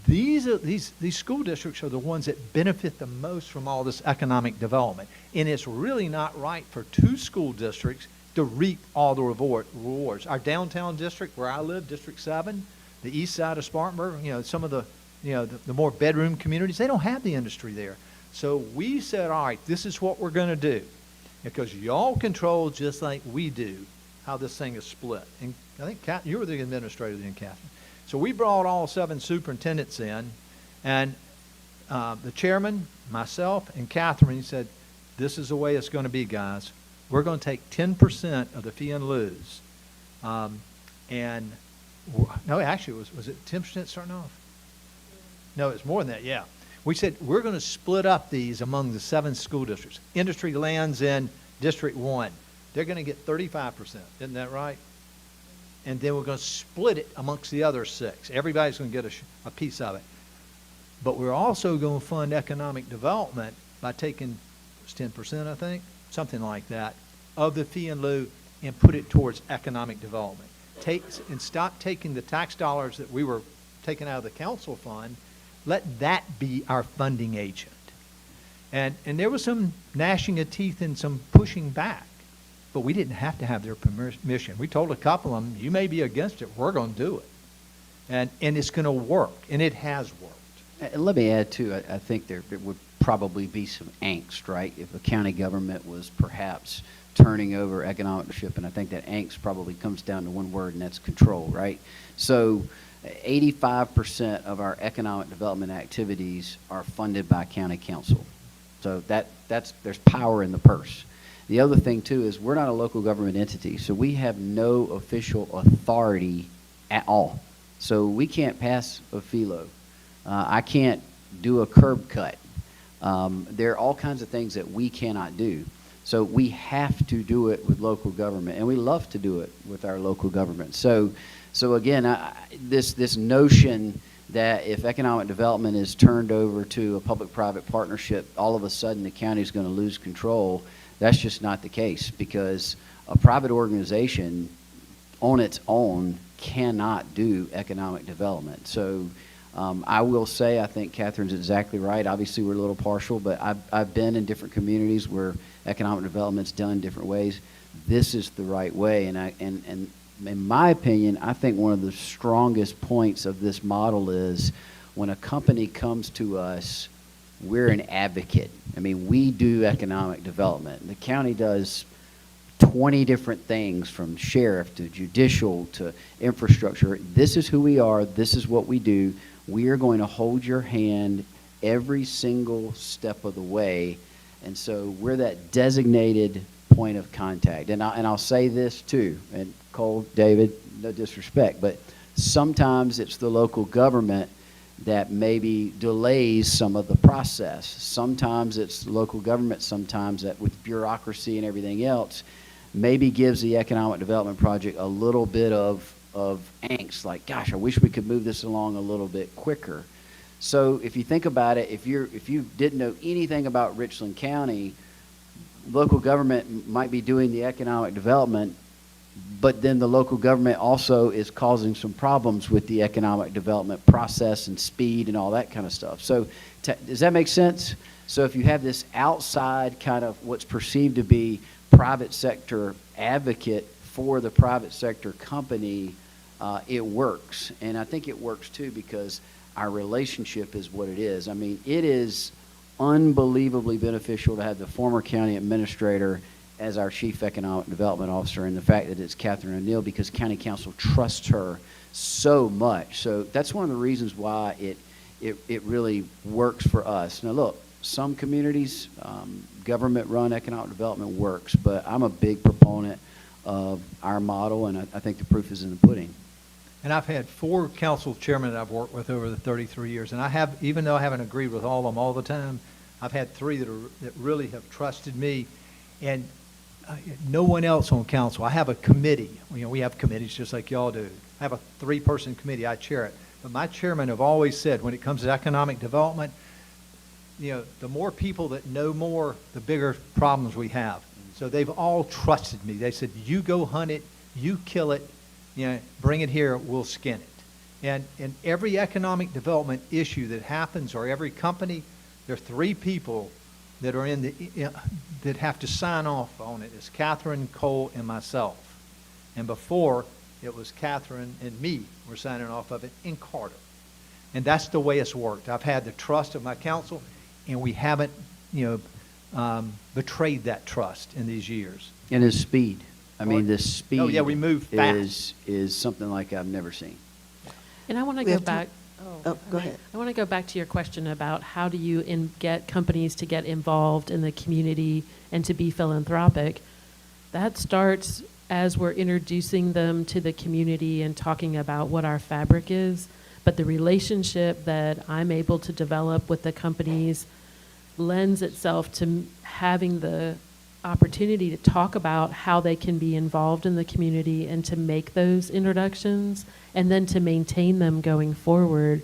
these school districts are the ones that benefit the most from all this economic development. And it's really not right for 2 school districts to reap all the rewards. Our downtown district, where I live, District 7, the east side of Spartanburg, some of the more bedroom communities, they don't have the industry there. So we said, all right, this is what we're going to do. Because y'all control, just like we do, how this thing is split. And I think you were the administrator then, Catherine. So we brought all 7 superintendents in, and the chairman, myself, and Catherine said, this is the way it's going to be, guys. We're going to take 10% of the fee and lieu's. No, actually, was it 10% starting off? No, it's more than that, yeah. We said we're going to split up these among the 7 school districts. Industry lands in District 1. They're going to get 35%. Isn't that right? And then we're going to split it amongst the other 6. Everybody's going to get a piece of it. But we're also going to fund economic development by taking 10%, I think, something like that, of the fee in lieu and put it towards economic development. And stop taking the tax dollars that we were taking out of the council fund. Let that be our funding agent. And there was some gnashing of teeth and some pushing back, but we didn't have to have their permission. We told a couple of them, you may be against it, we're going to do it. And it's going to work, and it has worked. And let me add, too, I think there would probably be some angst, right, if a county government was perhaps turning over economic ownership, and I think that angst probably comes down to one word, and that's control, right? So 85% of our economic development activities are funded by county council. So there's power in the purse. The other thing, too, is we're not a local government entity, so we have no official authority at all. So we can't pass a FELO. I can't do a curb cut. There are all kinds of things that we cannot do. So we have to do it with local government, and we love to do it with our local government. So again, this notion that if economic development is turned over to a public-private partnership, all of a sudden the county is going to lose control, that's just not the case, because a private organization on its own cannot do economic development. So I will say, I think Catherine's exactly right. Obviously, we're a little partial, but I've been in different communities where economic development's done different ways. This is the right way, and in my opinion, I think one of the strongest points of this model is when a company comes to us, we're an advocate. I mean, we do economic development. The county does 20 different things, from sheriff to judicial to infrastructure. This is who we are. This is what we do. We are going to hold your hand every single step of the way. And so we're that designated point of contact. And I'll say this too, and Cole, David, no disrespect, but sometimes it's the local government that maybe delays some of the process. Sometimes it's local government, sometimes that with bureaucracy and everything else, maybe gives the economic development project a little bit of angst, like, gosh, I wish we could move this along a little bit quicker. So if you think about it, if you didn't know anything about Richland County, local government might be doing the economic development, but then the local government also is causing some problems with the economic development process and speed and all that kind of stuff. So does that make sense? So if you have this outside kind of what's perceived to be private sector advocate for the private sector company, it works. And I think it works too because our relationship is what it is. I mean, it is unbelievably beneficial to have the former county administrator as our chief economic development officer, and the fact that it's Catherine O'Neill, because county council trusts her so much. So that's one of the reasons why it really works for us. Now look, some communities, government-run economic development works, but I'm a big proponent of our model, and I think the proof is in the pudding. And I've had 4 council chairmen that I've worked with over the 33 years, and I have, even though I haven't agreed with all of them all the time, I've had 3 that really have trusted me, and no one else on council. I have a committee. You know, we have committees just like y'all do. I have a 3-person committee. I chair it. But my chairmen have always said, when it comes to economic development, you know, the more people that know more, the bigger problems we have. So they've all trusted me. They said, you go hunt it, you kill it, you know, bring it here, we'll skin it. And every economic development issue that happens, or every company, there are 3 people that are that have to sign off on it. It's Catherine, Cole, and myself. And before, it was Catherine and me were signing off of it, and Carter. And that's the way it's worked. I've had the trust of my council, and we haven't, you know, betrayed that trust in these years. And his speed. I mean, the speed. Oh, yeah, we move fast. Is something like I've never seen. And I want to We go have back Oh, go ahead. I want to go back to your question about how do you get companies to get involved in the community and to be philanthropic. That starts as we're introducing them to the community and talking about what our fabric is. But the relationship that I'm able to develop with the companies lends itself to having the opportunity to talk about how they can be involved in the community and to make those introductions and then to maintain them going forward.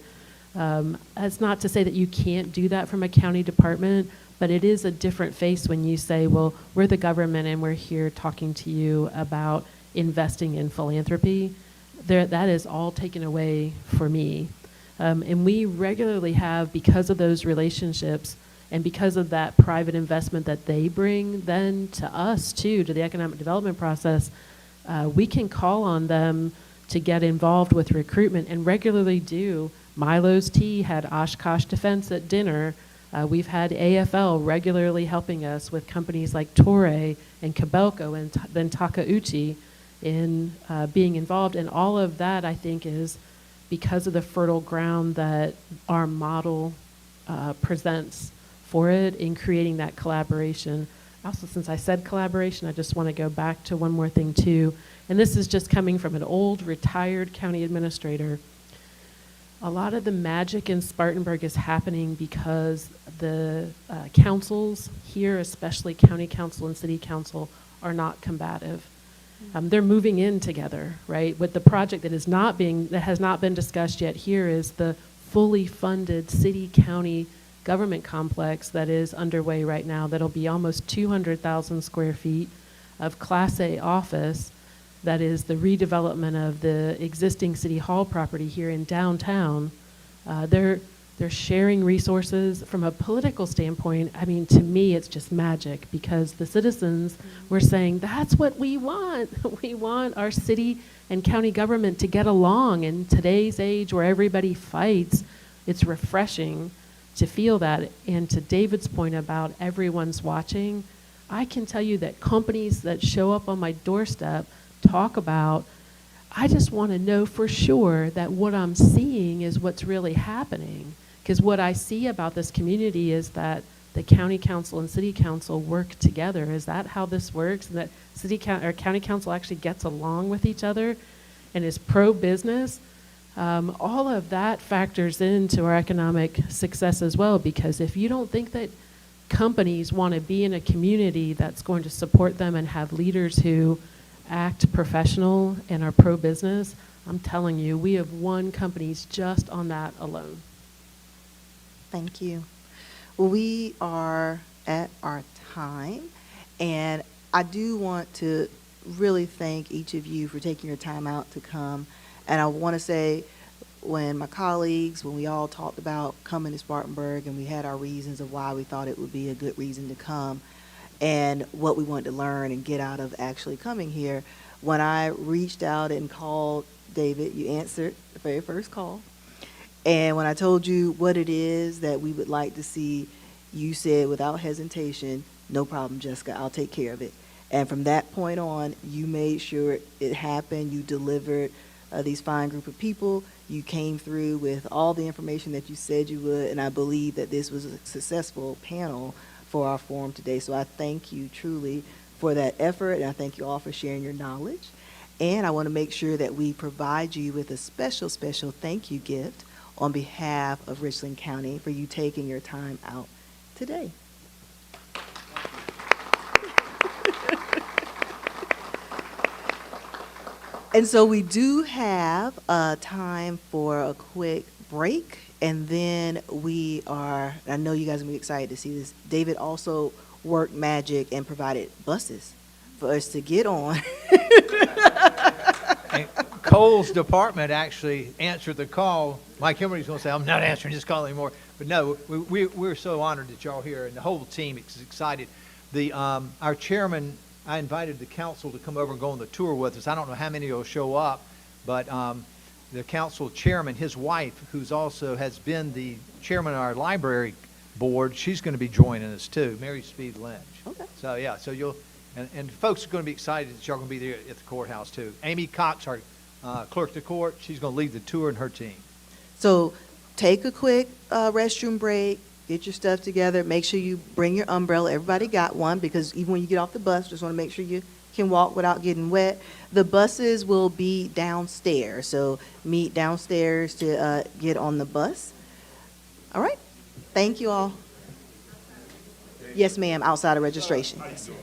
That's not to say that you can't do that from a county department, but it is a different face when you say, well, we're the government and we're here talking to you about investing in philanthropy. That is all taken away for me. And we regularly have, because of those relationships and because of that private investment that they bring then to us too, to the economic development process, we can call on them to get involved with recruitment and regularly do. Milo's Tea had Oshkosh Defense at dinner. We've had AFL regularly helping us with companies like Toray and Kobelco and then Takeuchi in being involved. And all of that, I think, is because of the fertile ground that our model presents for it in creating that collaboration. Also, since I said collaboration, I just want to go back to one more thing too. And this is just coming from an old retired county administrator. A lot of the magic in Spartanburg is happening because the councils here, especially county council and city council, are not combative. They're moving in together, right? With the project that has not been discussed yet here is the fully funded city-county government complex that is underway right now. That'll be almost 200,000 square feet of Class A office. That is the redevelopment of the existing city hall property here in downtown. They're sharing resources from a political standpoint. I mean, to me, it's just magic because the citizens were saying, that's what we want. We want our city and county government to get along. In today's age where everybody fights, it's refreshing to feel that. And to David's point about everyone's watching, I can tell you that companies that show up on my doorstep talk about, I just want to know for sure that what I'm seeing is what's really happening. Because what I see about this community is that the county council and city council work together. Is that how this works? And that county council actually gets along with each other and is pro-business? All of that factors into our economic success as well, because if you don't think that companies want to be in a community that's going to support them and have leaders who act professional and are pro-business, I'm telling you, we have won companies just on that alone. Thank you. Well, we are at our time, and I do want to really thank each of you for taking your time out to come. And I want to say, when we all talked about coming to Spartanburg and we had our reasons of why we thought it would be a good reason to come and what we wanted to learn and get out of actually coming here, when I reached out and called David, you answered the very first call. And when I told you what it is that we would like to see, you said without hesitation, no problem, Jessica, I'll take care of it. And from that point on, you made sure it happened. You delivered these fine group of people. You came through with all the information that you said you would, and I believe that this was a successful panel for our forum today. So I thank you truly for that effort, and I thank you all for sharing your knowledge. And I want to make sure that we provide you with a special, special thank you gift on behalf of Richland County for you taking your time out today. And so we do have time for a quick break, and then I know you guys are going to be excited to see this. David also worked magic and provided buses for us to get on. And Cole's department actually answered the call. Mike Emery's going to say, I'm not answering this call anymore. But no, we're so honored that y'all here, and the whole team is excited. Our chairman, I invited the council to come over and go on the tour with us. I don't know how many will show up, but the council chairman, his wife, who's also has been the chairman of our library board, she's going to be joining us too, Mary Speed Lynch. Okay. So yeah, so and folks are going to be excited that y'all are going to be there at the courthouse too. Amy Cox, our clerk of the court, she's going to lead the tour and her team. So take a quick restroom break, get your stuff together, make sure you bring your umbrella. Everybody got one, because even when you get off the bus, just want to make sure you can walk without getting wet. The buses will be downstairs, so meet downstairs to get on the bus. All right, thank you all. Yes, ma'am, outside of registration. Yes, ma'am.